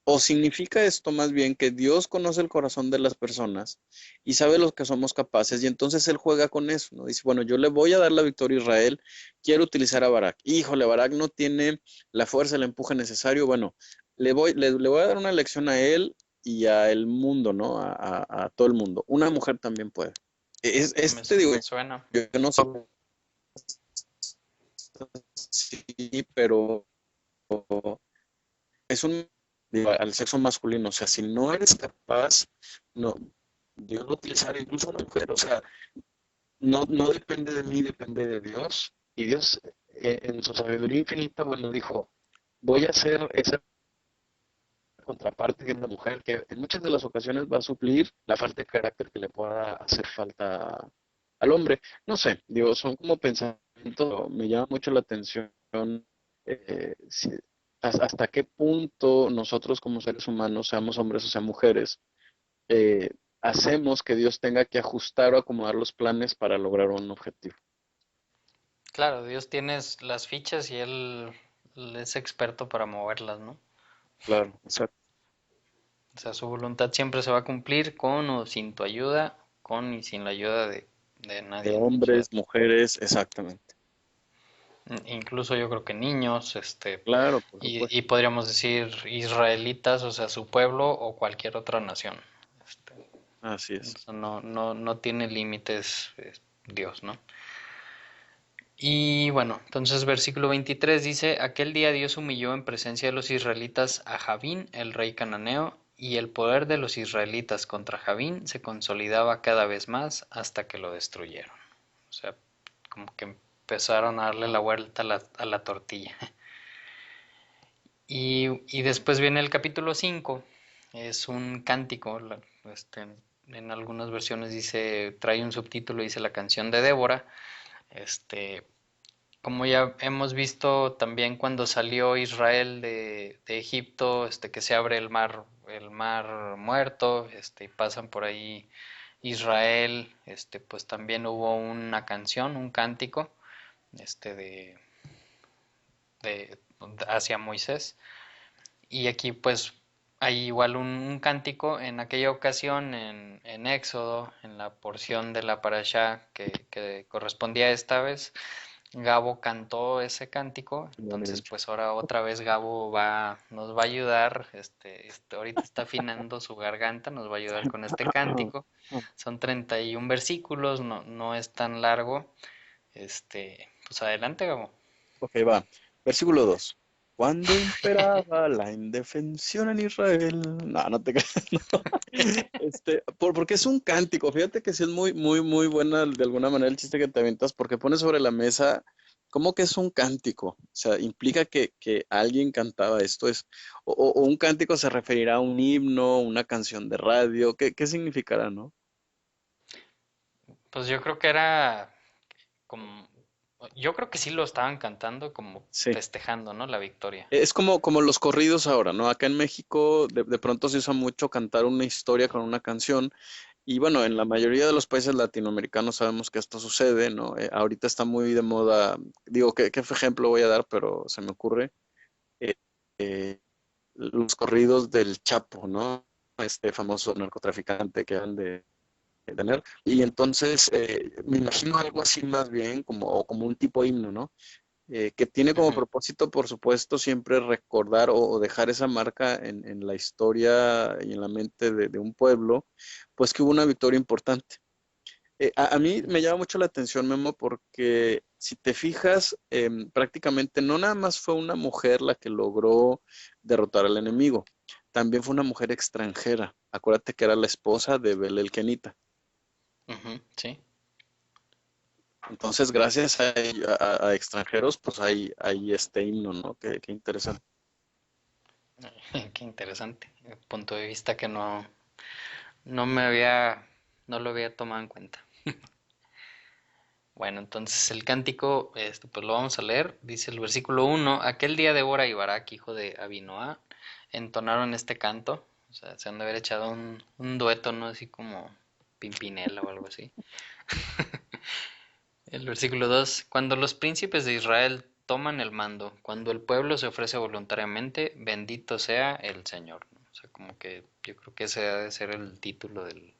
¿O significa esto más bien que Dios conoce el corazón de las personas y sabe lo que somos capaces y entonces Él juega con eso, ¿no? Dice, bueno, yo le voy a dar la victoria a Israel, quiero utilizar a Barak. Híjole, Barak no tiene la fuerza, el empuje necesario. Bueno, le voy a dar una lección a él y a el mundo, ¿no? A todo el mundo. Una mujer también puede. Te digo, Me suena. yo no sé si, pero es un, digo, al sexo masculino, o sea, si no eres capaz, no, Dios lo utilizará incluso a una mujer, o sea, no depende de mí, depende de Dios, y Dios en su sabiduría infinita, bueno, dijo, voy a hacer esa contraparte de una mujer que en muchas de las ocasiones va a suplir la falta de carácter que le pueda hacer falta al hombre. No sé, digo, son como pensamientos, me llama mucho la atención si, hasta qué punto nosotros como seres humanos, seamos hombres o sean mujeres, eh, hacemos que Dios tenga que ajustar o acomodar los planes para lograr un objetivo. Claro, Dios tiene las fichas y Él es experto para moverlas, ¿no? Claro, exacto. O sea, su voluntad siempre se va a cumplir con o sin tu ayuda, con y sin la ayuda de De nadie, ¿no? O sea, hombres, mujeres, exactamente. incluso yo creo que niños, Claro, por supuesto. y podríamos decir israelitas, o sea, su pueblo o cualquier otra nación. Este, Así es. Eso no tiene límites, Dios, ¿no? Y bueno, entonces versículo 23 dice, aquel día Dios humilló en presencia de los israelitas a Javín, el rey cananeo, y el poder de los israelitas contra Javín se consolidaba cada vez más hasta que lo destruyeron. O sea, como que empezaron a darle la vuelta a a la tortilla. Y después viene el capítulo 5, es un cántico, en algunas versiones dice, trae un subtítulo, dice la canción de Débora, este, como ya hemos visto también cuando salió Israel de Egipto, que se abre el mar muerto, y pasan por ahí Israel, pues también hubo una canción, un cántico, este, de, de hacia Moisés. Y aquí pues hay igual un cántico en aquella ocasión en Éxodo, en la porción de la parashá que correspondía esta vez. Gabo cantó ese cántico, Qué buena entonces hecho. pues ahora otra vez Gabo nos va a ayudar, ahorita está afinando su garganta, nos va a ayudar con este cántico. Son 31 versículos, no es tan largo. Pues adelante, Gabo. Ok, va. Versículo 2. cuando imperaba la indefensión en Israel. No, no te creas, no. Porque es un cántico. Fíjate que sí es muy, muy, muy buena de alguna manera el chiste que te aventas, porque pone sobre la mesa como que es un cántico. O sea, implica que alguien cantaba esto. O un cántico se referirá a un himno, una canción de radio. ¿Qué significará, no? Pues yo creo que era como, yo creo que sí lo estaban cantando como Sí. festejando, ¿no? La victoria. Es como los corridos ahora, ¿no? Acá en México de pronto se usa mucho cantar una historia con una canción y bueno, en la mayoría de los países latinoamericanos sabemos que esto sucede, ¿no? Ahorita está muy de moda, digo, ¿qué ejemplo voy a dar? Pero se me ocurre, eh, eh, los corridos del Chapo, ¿no? Este famoso narcotraficante que han de tener. Y entonces me imagino algo así más bien, como un tipo himno, ¿no? Que tiene como Ujú. propósito, por supuesto, siempre recordar o dejar esa marca en la historia y en la mente de un pueblo, pues que hubo una victoria importante. A mí me llama mucho la atención, Memo, porque si te fijas, prácticamente no nada más fue una mujer la que logró derrotar al enemigo, también fue una mujer extranjera. Acuérdate que era la esposa de Bel el Kenita. Ujú, sí. Entonces, gracias a extranjeros, pues hay este himno, ¿no? Qué interesante. Qué interesante. Punto de vista que no me había, no lo había tomado en cuenta. Bueno, entonces el cántico, pues lo vamos a leer. Dice el versículo 1: Aquel día Débora y Barak, hijo de Abinoam, entonaron este canto. O sea, se han de haber echado un dueto, ¿no? Así como Pimpinela o algo así. El versículo 2: Cuando los príncipes de Israel toman el mando, cuando el pueblo se ofrece voluntariamente, bendito sea el Señor, ¿no? O sea, como que yo creo que ese ha de ser el título de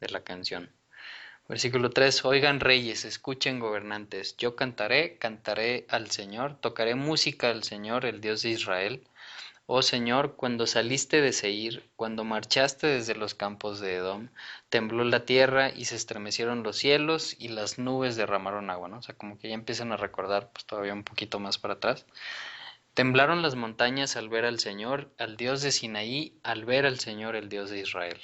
la canción. Versículo 3: Oigan reyes, escuchen gobernantes, yo cantaré, cantaré al Señor, tocaré música al Señor, el Dios de Israel. Oh Señor, cuando saliste de Seir, cuando marchaste desde los campos de Edom, tembló la tierra y se estremecieron los cielos y las nubes derramaron agua, ¿no? O sea, como que ya empiezan a recordar, pues todavía un poquito más para atrás. Temblaron las montañas al ver al Señor, al Dios de Sinaí, al ver al Señor, el Dios de Israel.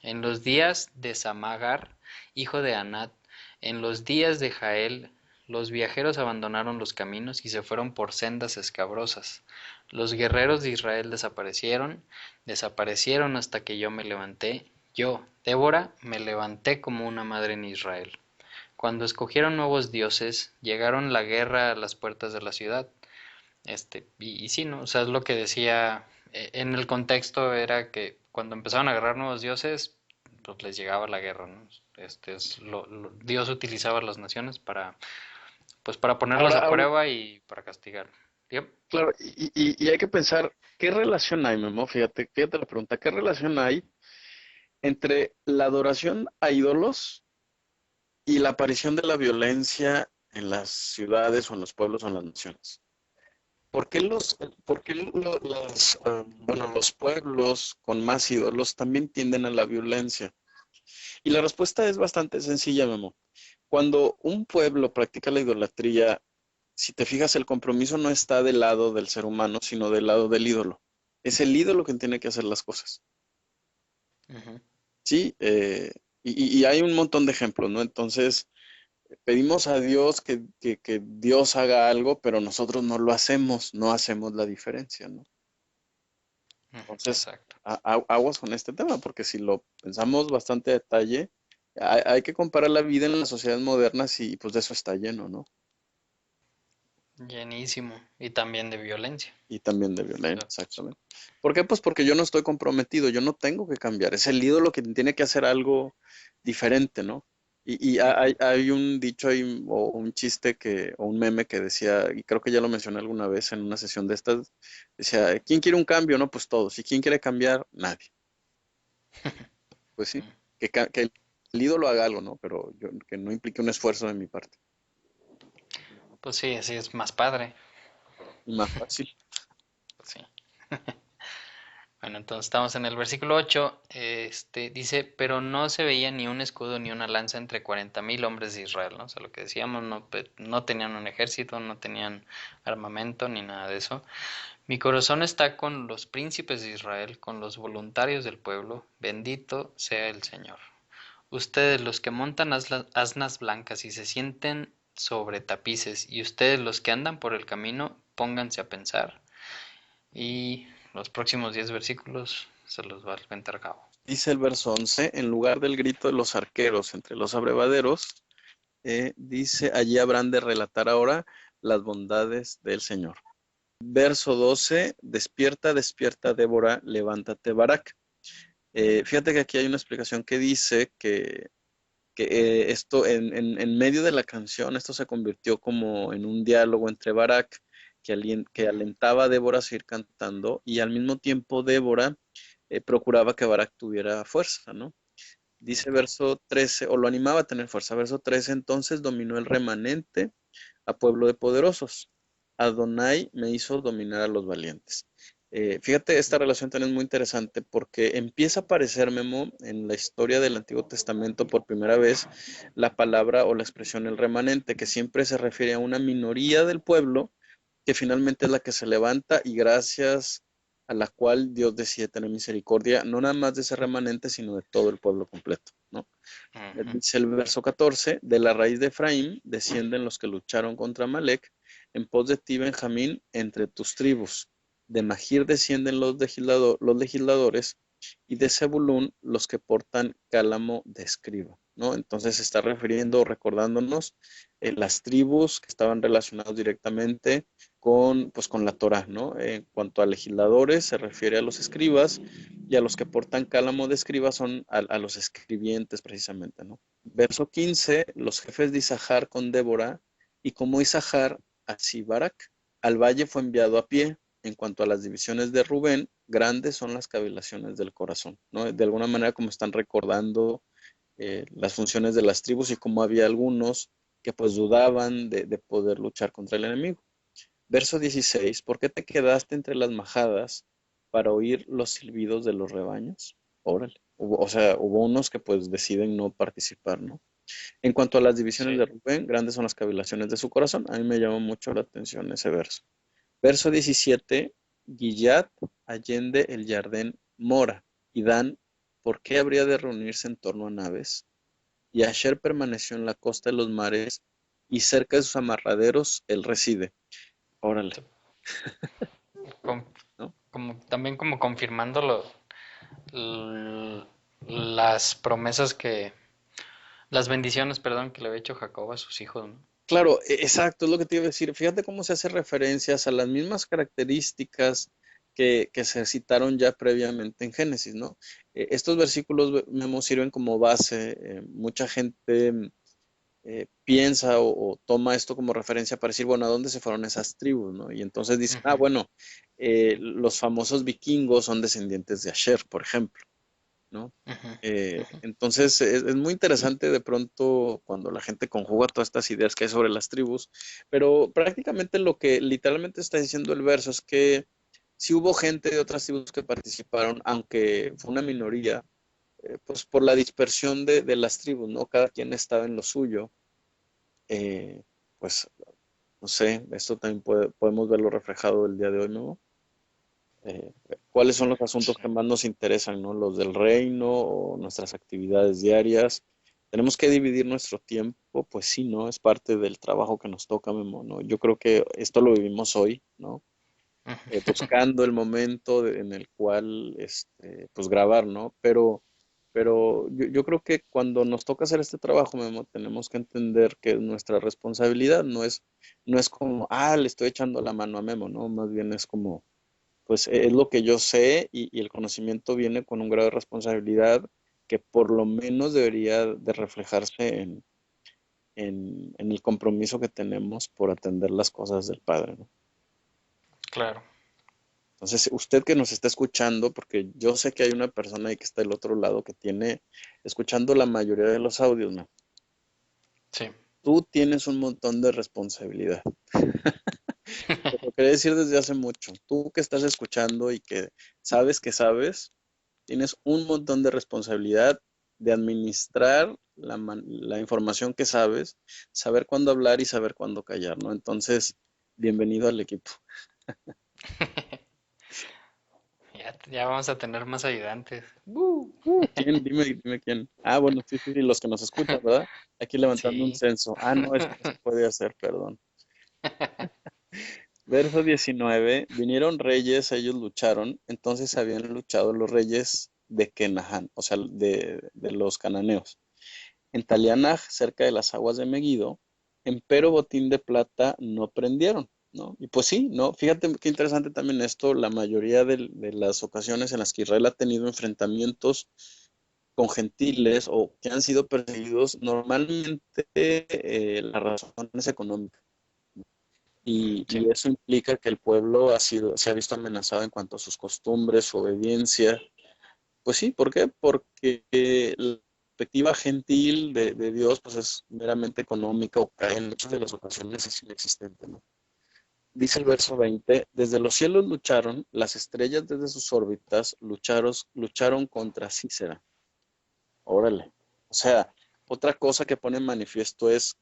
En los días de Samagar, hijo de Anat, en los días de Jael, los viajeros abandonaron los caminos y se fueron por sendas escabrosas. Los guerreros de Israel desaparecieron, desaparecieron hasta que yo me levanté. Yo, Débora, me levanté como una madre en Israel. Cuando escogieron nuevos dioses, llegaron la guerra a las puertas de la ciudad. Y sí, ¿no? O sea, es lo que decía, en el contexto era que cuando empezaron a agarrar nuevos dioses, pues les llegaba la guerra, ¿no? Dios utilizaba a las naciones para, pues para ponerlas a Ahora, prueba y para castigar. Yep. claro, y hay que pensar, ¿qué relación hay, Memo? Fíjate la pregunta, ¿qué relación hay entre la adoración a ídolos y la aparición de la violencia en las ciudades o en los pueblos o en las naciones? ¿Por qué los pueblos con más ídolos también tienden a la violencia? Y la respuesta es bastante sencilla, Memo. Cuando un pueblo practica la idolatría, si te fijas, el compromiso no está del lado del ser humano, sino del lado del ídolo. Es el ídolo quien tiene que hacer las cosas. Ujú. Sí, y hay un montón de ejemplos, ¿no? Entonces, pedimos a Dios que Dios haga algo, pero nosotros no lo hacemos, no hacemos la diferencia, ¿no? Ujú, Entonces, exacto. aguas con este tema, porque si lo pensamos bastante a detalle, hay que comparar la vida en las sociedades modernas y pues de eso está lleno, ¿no? Llenísimo. Y también de violencia. Y también de O violencia, sea, exactamente. ¿Por qué? Pues porque yo no estoy comprometido, yo no tengo que cambiar. Es el ídolo que tiene que hacer algo diferente, ¿no? Y ujú. hay un dicho ahí, o un chiste o un meme que decía, y creo que ya lo mencioné alguna vez en una sesión de estas, decía, ¿quién quiere un cambio? No, pues todos. ¿Y quién quiere cambiar? Nadie. Pues sí, que el ídolo haga algo, ¿no? Pero que no implique un esfuerzo de mi parte. Pues sí, así es más padre. Y más fácil. Pues sí. Bueno, entonces estamos en el versículo 8. Dice, pero no se veía ni un escudo ni una lanza entre 40.000 hombres de Israel, ¿no? O sea, lo que decíamos, no, no tenían un ejército, no tenían armamento ni nada de eso. Mi corazón está con los príncipes de Israel, con los voluntarios del pueblo. Bendito sea el Señor. Ustedes los que montan asnas blancas y se sienten sobre tapices, y ustedes los que andan por el camino, pónganse a pensar. Y los próximos 10 versículos se los va a aventar Gabo. Dice el verso 11, en lugar del grito de los arqueros entre los abrevaderos, dice, allí habrán de relatar ahora las bondades del Señor. Verso 12, despierta, despierta, Débora, levántate, Barak. Fíjate que aquí hay una explicación que dice que esto en medio de la canción, esto se convirtió como en un diálogo entre Barak, que alentaba a Débora a seguir cantando, y al mismo tiempo Débora procuraba que Barak tuviera fuerza, ¿no? Dice verso 13, o lo animaba a tener fuerza. Verso 13, entonces dominó el remanente a pueblo de poderosos. Adonai me hizo dominar a los valientes. Fíjate, esta relación también es muy interesante porque empieza a aparecer, Memo, en la historia del Antiguo Testamento por primera vez la palabra o la expresión el remanente, que siempre se refiere a una minoría del pueblo que finalmente es la que se levanta y gracias a la cual Dios decide tener misericordia, no nada más de ese remanente, sino de todo el pueblo completo, ¿no? Dice el verso 14, de la raíz de Efraín descienden los que lucharon contra Amalek, en pos de ti, Benjamín, entre tus tribus. De Magir descienden los legisladores y de Zebulún los que portan cálamo de escriba, ¿no? Entonces se está refiriendo, recordándonos las tribus que estaban relacionadas directamente pues, con la Torah, ¿no? En cuanto a legisladores, se refiere a los escribas y a los que portan cálamo de escriba son a los escribientes precisamente, ¿no? Verso 15, los jefes de Isahar con Débora y como Isahar, así Barak, al valle fue enviado a pie. En cuanto a las divisiones de Rubén, grandes son las cavilaciones del corazón, ¿no? De alguna manera como están recordando las funciones de las tribus y como había algunos que pues dudaban de poder luchar contra el enemigo. Verso 16, ¿por qué te quedaste entre las majadas para oír los silbidos de los rebaños? Órale. O sea, hubo unos que pues deciden no participar, ¿no? En cuanto a las divisiones de Sí. Rubén, grandes son las cavilaciones de su corazón. A mí me llama mucho la atención ese verso. Verso 17, Gilad, allende el Jardén, mora. Y Dan, ¿por qué habría de reunirse en torno a naves? Y Asher permaneció en la costa de los mares, y cerca de sus amarraderos él reside. Órale, Com- ¿no? también como confirmando las promesas las bendiciones, perdón, que le había hecho Jacob a sus hijos, ¿no? Claro, exacto, es lo que te iba a decir. Fíjate cómo se hace referencias a las mismas características que se citaron ya previamente en Génesis, ¿no? Estos versículos, Memo, sirven como base. Mucha gente piensa o toma esto como referencia para decir, bueno, ¿a dónde se fueron esas tribus, no? Y entonces dicen, ah, Ujú, bueno, los famosos vikingos son descendientes de Asher, por ejemplo, ¿no? ujú, ujú. Entonces es muy interesante de pronto cuando la gente conjuga todas estas ideas que hay sobre las tribus, pero prácticamente lo que literalmente está diciendo el verso es que si hubo gente de otras tribus que participaron, aunque fue una minoría, pues por la dispersión de las tribus, ¿no? Cada quien estaba en lo suyo, pues no sé, esto también podemos verlo reflejado el día de hoy, ¿no? eh, cuáles son los asuntos Sí, que más nos interesan, ¿no? Los del reino o nuestras actividades diarias. Tenemos que dividir nuestro tiempo, pues sí, ¿no? Es parte del trabajo que nos toca, Memo, ¿no? Yo creo que esto lo vivimos hoy, ¿no? ujú. Buscando el momento en el cual, pues grabar, ¿no? Pero yo creo que cuando nos toca hacer este trabajo, Memo, tenemos que entender que nuestra responsabilidad no es como, le estoy echando la mano a Memo, ¿no? Más bien es como, pues es lo que yo sé y el conocimiento viene con un grado de responsabilidad que por lo menos debería de reflejarse en el compromiso que tenemos por atender las cosas del Padre, ¿no? Claro, Entonces, usted que nos está escuchando, porque yo sé que hay una persona ahí que está del otro lado que tiene, escuchando la mayoría de los audios, ¿no? sí, Tú tienes un montón de responsabilidad. Te lo quería decir desde hace mucho. Tú que estás escuchando y que sabes, tienes un montón de responsabilidad de administrar la información que sabes, saber cuándo hablar y saber cuándo callar, ¿no? Entonces, bienvenido al equipo. Ya vamos a tener más ayudantes. ¿Quién? Dime quién. Ah, bueno, sí, sí, sí, los que nos escuchan, ¿verdad? Aquí levantando un Sí. censo. Ah, no, eso no se puede hacer, perdón. Verso 19. Vinieron reyes, ellos lucharon, entonces habían luchado los reyes de Kenahan, o sea, de los cananeos. En Talianaj, cerca de las aguas de Megido, empero botín de plata no prendieron, ¿no? Y pues sí, ¿no? Fíjate qué interesante también esto, la mayoría de las ocasiones en las que Israel ha tenido enfrentamientos con gentiles o que han sido perseguidos, normalmente la razón es económica. Sí. Y eso implica que el pueblo se ha visto amenazado en cuanto a sus costumbres, su obediencia. Pues sí, ¿por qué? Porque la perspectiva gentil de Dios pues es meramente económica o en muchas de las ocasiones es inexistente, ¿no? Dice el verso 20, desde los cielos lucharon, las estrellas desde sus órbitas lucharon contra Cícera. Órale. O sea, otra cosa que pone en manifiesto es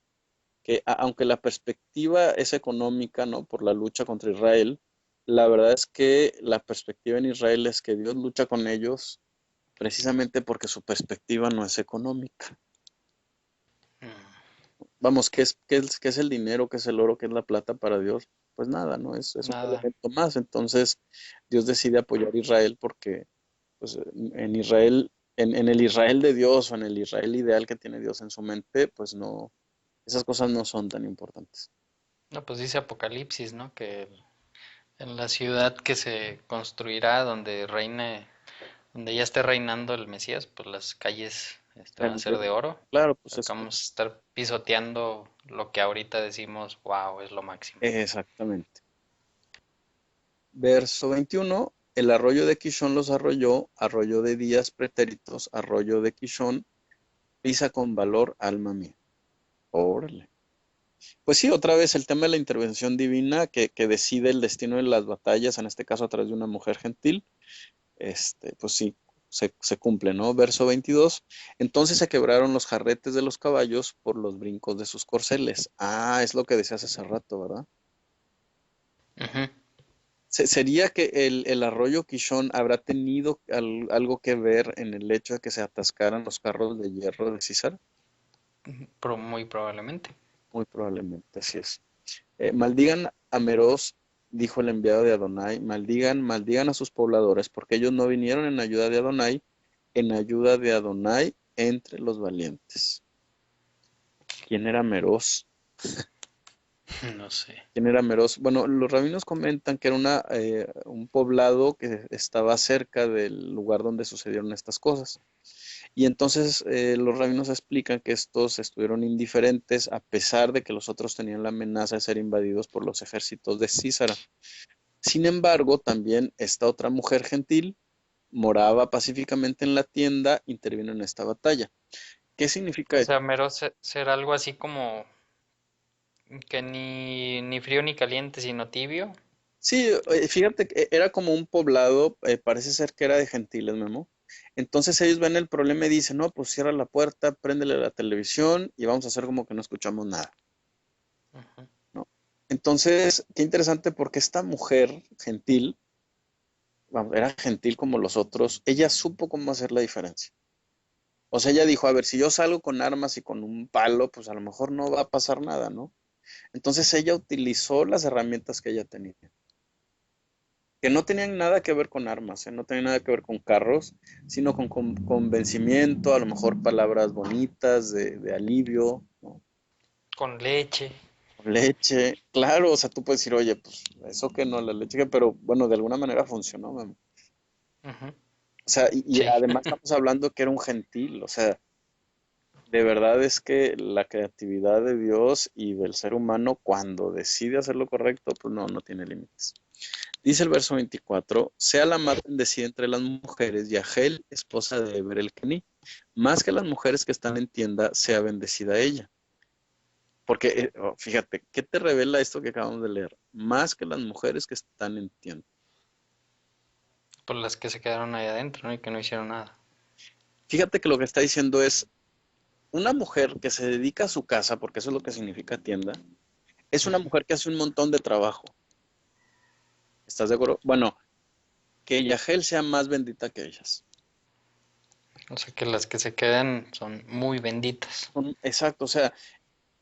que aunque la perspectiva es económica, ¿no? Por la lucha contra Israel, la verdad es que la perspectiva en Israel es que Dios lucha con ellos precisamente porque su perspectiva no es económica. Mm, Vamos, ¿qué es el dinero, qué es el oro, qué es la plata para Dios? Pues nada, ¿no? Es un nada. elemento más. Entonces, Dios decide apoyar a Israel porque, pues, en Israel, en el Israel de Dios o en el Israel ideal que tiene Dios en su mente, pues no, esas cosas no son tan importantes. No, pues dice Apocalipsis, ¿no? Que en la ciudad que se construirá donde ya esté reinando el Mesías, pues las calles van a ser de oro. Claro, O pues sea, que vamos a estar pisoteando lo que ahorita decimos, wow, es lo máximo. exactamente. Verso 21, el arroyo de Kishón los arrolló, arroyo de días pretéritos, arroyo de Kishón, pisa con valor, alma mía. Órale. Pues sí, otra vez el tema de la intervención divina que decide el destino de las batallas, en este caso a través de una mujer gentil, pues sí, se cumple, ¿no? Verso 22, entonces se quebraron los jarretes de los caballos por los brincos de sus corceles. Ah, es lo que decías hace rato, ¿verdad? Ujú. ¿Sería que el arroyo Kishon habrá tenido algo que ver en el hecho de que se atascaran los carros de hierro de César? Muy probablemente. Muy probablemente, así es. Maldigan a Meroz, dijo el enviado de Adonai, maldigan a sus pobladores, porque ellos no vinieron en ayuda de Adonai entre los valientes. ¿Quién era Meroz? No sé. ¿Quién era Meroz? Bueno, los rabinos comentan que era un poblado que estaba cerca del lugar donde sucedieron estas cosas. Y entonces los rabinos explican que estos estuvieron indiferentes a pesar de que los otros tenían la amenaza de ser invadidos por los ejércitos de Císara. Sin embargo, también esta otra mujer gentil moraba pacíficamente en la tienda, intervino en esta batalla. ¿Qué significa O esto? sea, mero ser algo así como que ni frío ni caliente, sino tibio. Sí, fíjate que era como un poblado, parece ser que era de gentiles, Memo. Entonces ellos ven el problema y dicen, no, pues cierra la puerta, préndele la televisión y vamos a hacer como que no escuchamos nada, Ujú. ¿no? Entonces, qué interesante porque esta mujer gentil, vamos, era gentil como los otros, ella supo cómo hacer la diferencia. O sea, ella dijo, a ver, si yo salgo con armas y con un palo, pues a lo mejor no va a pasar nada, ¿no? Entonces ella utilizó las herramientas que ella tenía, que no tenían nada que ver con armas, no tenían nada que ver con carros, sino con convencimiento, a lo mejor palabras bonitas de alivio, ¿no? Con leche. Con leche, claro, o sea, tú puedes decir, oye, pues eso que no, la leche que, pero bueno, de alguna manera funcionó, mami. Ujú. O sea, y Sí. además estamos hablando que era un gentil, o sea, de verdad es que la creatividad de Dios y del ser humano, cuando decide hacer lo correcto, pues no tiene límites. Dice el verso 24, sea la más bendecida entre las mujeres, Yahel, esposa de Eber el Keni, más que las mujeres que están en tienda, sea bendecida ella. Porque, fíjate, ¿qué te revela esto que acabamos de leer? Más que las mujeres que están en tienda. Por las que se quedaron ahí adentro, ¿no? Y que no hicieron nada. Fíjate que lo que está diciendo es, una mujer que se dedica a su casa, porque eso es lo que significa tienda, es una mujer que hace un montón de trabajo. ¿Estás de acuerdo? Bueno, que Yahel sea más bendita que ellas. O sea que las que se quedan son muy benditas. Exacto, o sea,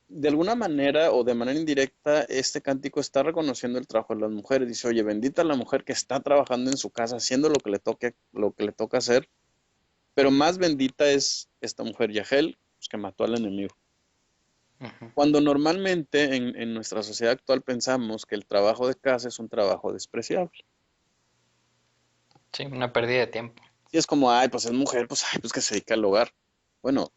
de alguna manera o de manera indirecta, este cántico está reconociendo el trabajo de las mujeres. Dice, oye, bendita la mujer que está trabajando en su casa, haciendo lo que le toca hacer, pero más bendita es esta mujer Yahel, pues, que mató al enemigo. Ujú. Cuando normalmente en nuestra sociedad actual pensamos que el trabajo de casa es un trabajo despreciable. Sí, una pérdida de tiempo. Y es como, ay, pues es mujer, pues, ay, pues que se dedica al hogar. Bueno,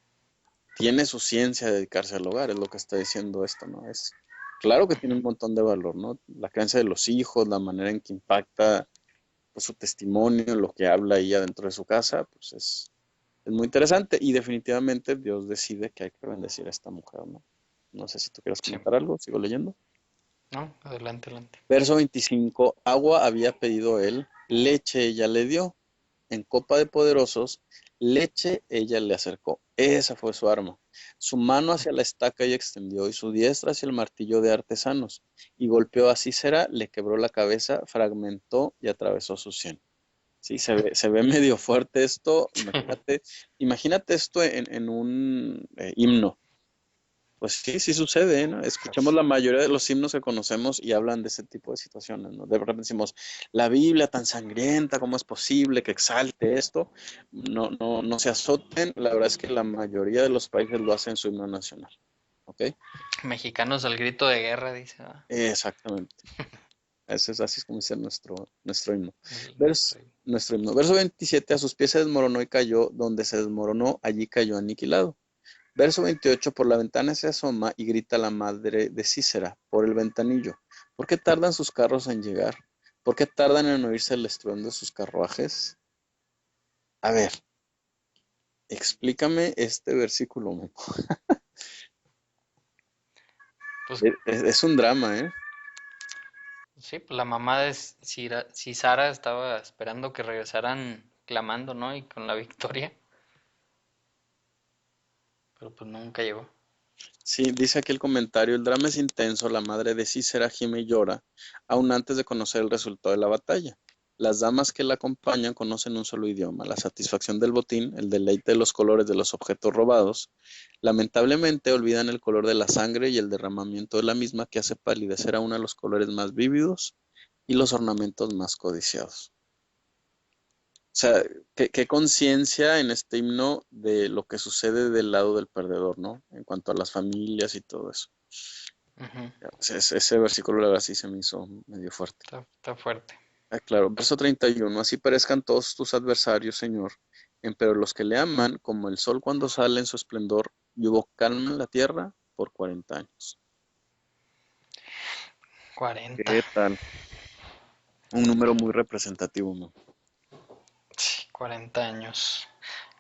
tiene su ciencia de dedicarse al hogar, es lo que está diciendo esto, ¿no? Es claro que tiene un montón de valor, ¿no? La crianza de los hijos, la manera en que impacta, pues, su testimonio, lo que habla ella dentro de su casa, pues es muy interesante y definitivamente Dios decide que hay que bendecir a esta mujer, ¿no? No sé si tú quieres Sí. comentar algo, sigo leyendo. No, adelante, adelante. Verso 25, agua había pedido él, leche ella le dio, en copa de poderosos, leche ella le acercó. Esa fue su arma. Su mano hacia la estaca ella extendió y su diestra hacia el martillo de artesanos. Y golpeó a Sísera, le quebró la cabeza, fragmentó y atravesó su sien. Sí, se ve medio fuerte esto. Imagínate esto en un himno. Pues sí, sí sucede, ¿no? Escuchamos la mayoría de los himnos que conocemos y hablan de ese tipo de situaciones, ¿no? De repente decimos, la Biblia tan sangrienta, ¿cómo es posible que exalte esto? No, no, no se azoten. La verdad es que la mayoría de los países lo hacen en su himno nacional, ¿ok? Mexicanos al grito de guerra, dice. Exactamente. Ese es así es como dice nuestro himno. Nuestro. Nuestro himno. Verso 27, a sus pies se desmoronó y cayó, donde se desmoronó, allí cayó aniquilado. Verso 28, por la ventana se asoma y grita la madre de Cícera por el ventanillo. ¿Por qué tardan sus carros en llegar? ¿Por qué tardan en oírse el estruendo de sus carruajes? A ver, explícame este versículo, Memo. Pues Es un drama, ¿eh? sí, pues la mamá de Sara estaba esperando que regresaran clamando, ¿no? Y con la victoria, pero pues nunca llegó. Sí, dice aquí el comentario, el drama es intenso, la madre de Cícera gime y llora, aún antes de conocer el resultado de la batalla. Las damas que la acompañan conocen un solo idioma, la satisfacción del botín, el deleite de los colores de los objetos robados. Lamentablemente olvidan el color de la sangre y el derramamiento de la misma que hace palidecer a uno de los colores más vívidos y los ornamentos más codiciados. O sea, qué conciencia en este himno de lo que sucede del lado del perdedor, ¿no? En cuanto a las familias y todo eso. Ujú. O sea, ese versículo, la verdad, sí se me hizo medio fuerte. Está fuerte. Ah, claro, verso 31. Así parezcan todos tus adversarios, Señor, pero los que le aman, como el sol cuando sale en su esplendor, y hubo calma en la tierra por 40 años. 40. ¿Qué tal? Un número muy representativo, ¿no? Sí, 40 años.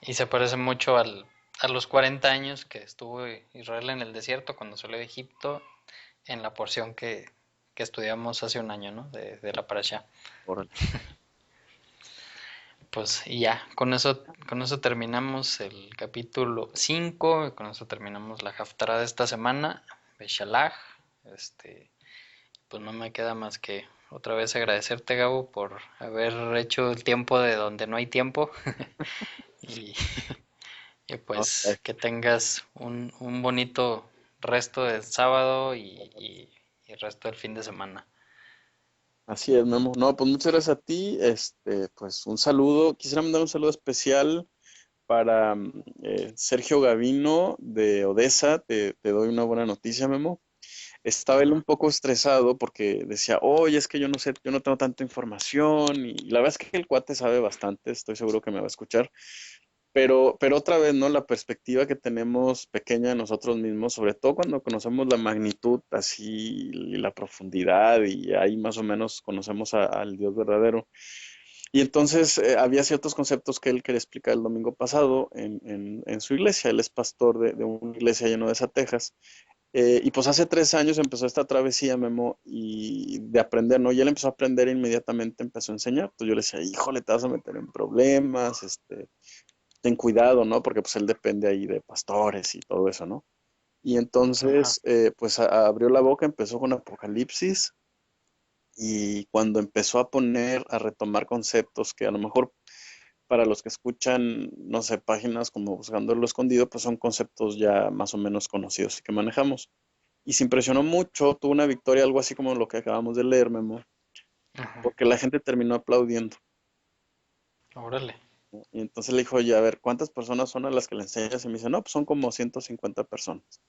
Y se parece mucho a los 40 años que estuvo Israel en el desierto cuando salió de Egipto en la porción que estudiamos hace un año, ¿no? De la parasha. Órale. Pues y ya, con eso terminamos el capítulo 5, y con eso terminamos la haftará de esta semana, Beshalach. Este, pues no me queda más que otra vez agradecerte, Gabo, por haber hecho el tiempo de donde no hay tiempo. y, y No, pues que tengas un bonito resto del sábado y el resto del fin de semana. así es, Memo. No, pues muchas gracias a ti. Pues un saludo. Quisiera mandar un saludo especial para Sergio Gavino de Odessa. Te doy una buena noticia, Memo. Estaba él un poco estresado porque decía, oye, es que yo no sé, yo no tengo tanta información y la verdad es que el cuate sabe bastante, estoy seguro que me va a escuchar, pero otra vez, ¿no? La perspectiva que tenemos pequeña de nosotros mismos, sobre todo cuando conocemos la magnitud así y la profundidad y ahí más o menos conocemos al Dios verdadero. Y entonces había ciertos conceptos que él quería explicar el domingo pasado en su iglesia, él es pastor de una iglesia allá en Odessa, Texas, Y pues hace 3 años empezó esta travesía, Memo, y de aprender, ¿no? Y él empezó a aprender e inmediatamente empezó a enseñar. Entonces yo le decía, híjole, te vas a meter en problemas, ten cuidado, ¿no? Porque pues él depende ahí de pastores y todo eso, ¿no? Y Ajá, entonces, pues abrió la boca, empezó con Apocalipsis y cuando empezó a poner, a retomar conceptos que a lo mejor para los que escuchan, no sé, páginas como Buscando lo Escondido, pues son conceptos ya más o menos conocidos y que manejamos. Y se impresionó mucho, tuvo una victoria, algo así como lo que acabamos de leer, Memo, ajá, porque la gente terminó aplaudiendo. órale. ¿No? Y entonces le dijo, oye, a ver, ¿cuántas personas son a las que le enseñas? Y me dice, no, pues son como 150 personas.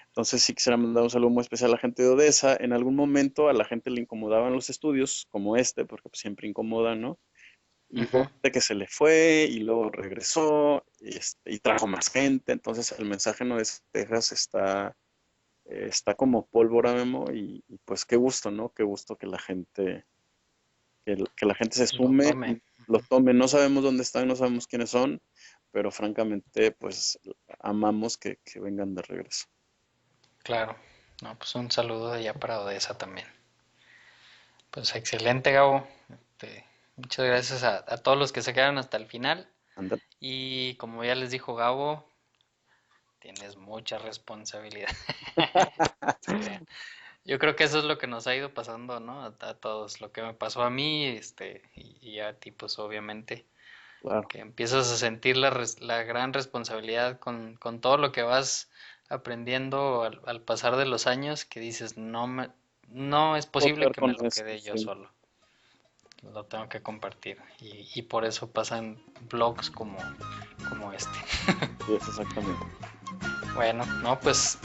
Entonces sí quisiera mandar un saludo muy especial a la gente de Odessa. En algún momento a la gente le incomodaban los estudios, como porque pues, siempre incomodan, ¿no? Y hubo Ujú, gente que se le fue y luego regresó y trajo más gente. Entonces el mensaje en Odessa, Texas está como pólvora, Memo, y pues qué gusto, ¿no? Qué gusto que la gente se lo sume tome. y lo tome. No sabemos dónde están, no sabemos quiénes son, pero francamente, pues amamos que vengan de regreso. Claro. No, pues un saludo de allá para Odessa también. Pues excelente, Gabo. Muchas gracias a todos los que se quedaron hasta el final. Anda. Y como ya les dijo Gabo, tienes mucha responsabilidad. Se crean. Yo creo que eso es lo que nos ha ido pasando, ¿no? A todos. Lo que me pasó a mí, y a ti, pues obviamente, Claro, que empiezas a sentir la gran responsabilidad con todo lo que vas aprendiendo al pasar de los años, que dices, no es puedo posible quedar que con me lo esto, quede yo sí. solo. Lo tengo que compartir. Y por eso pasan blogs como este. Sí, es exactamente. Bueno, no, pues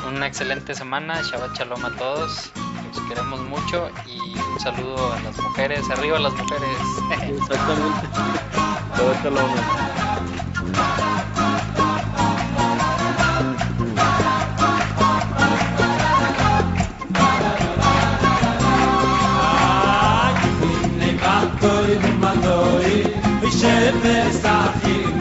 una excelente semana. Shabbat Shalom a todos. Los queremos mucho y un saludo a las mujeres. Arriba las Sí, mujeres. exactamente. Shabbat shalom, Memo. Matoi, matoi, we share the same,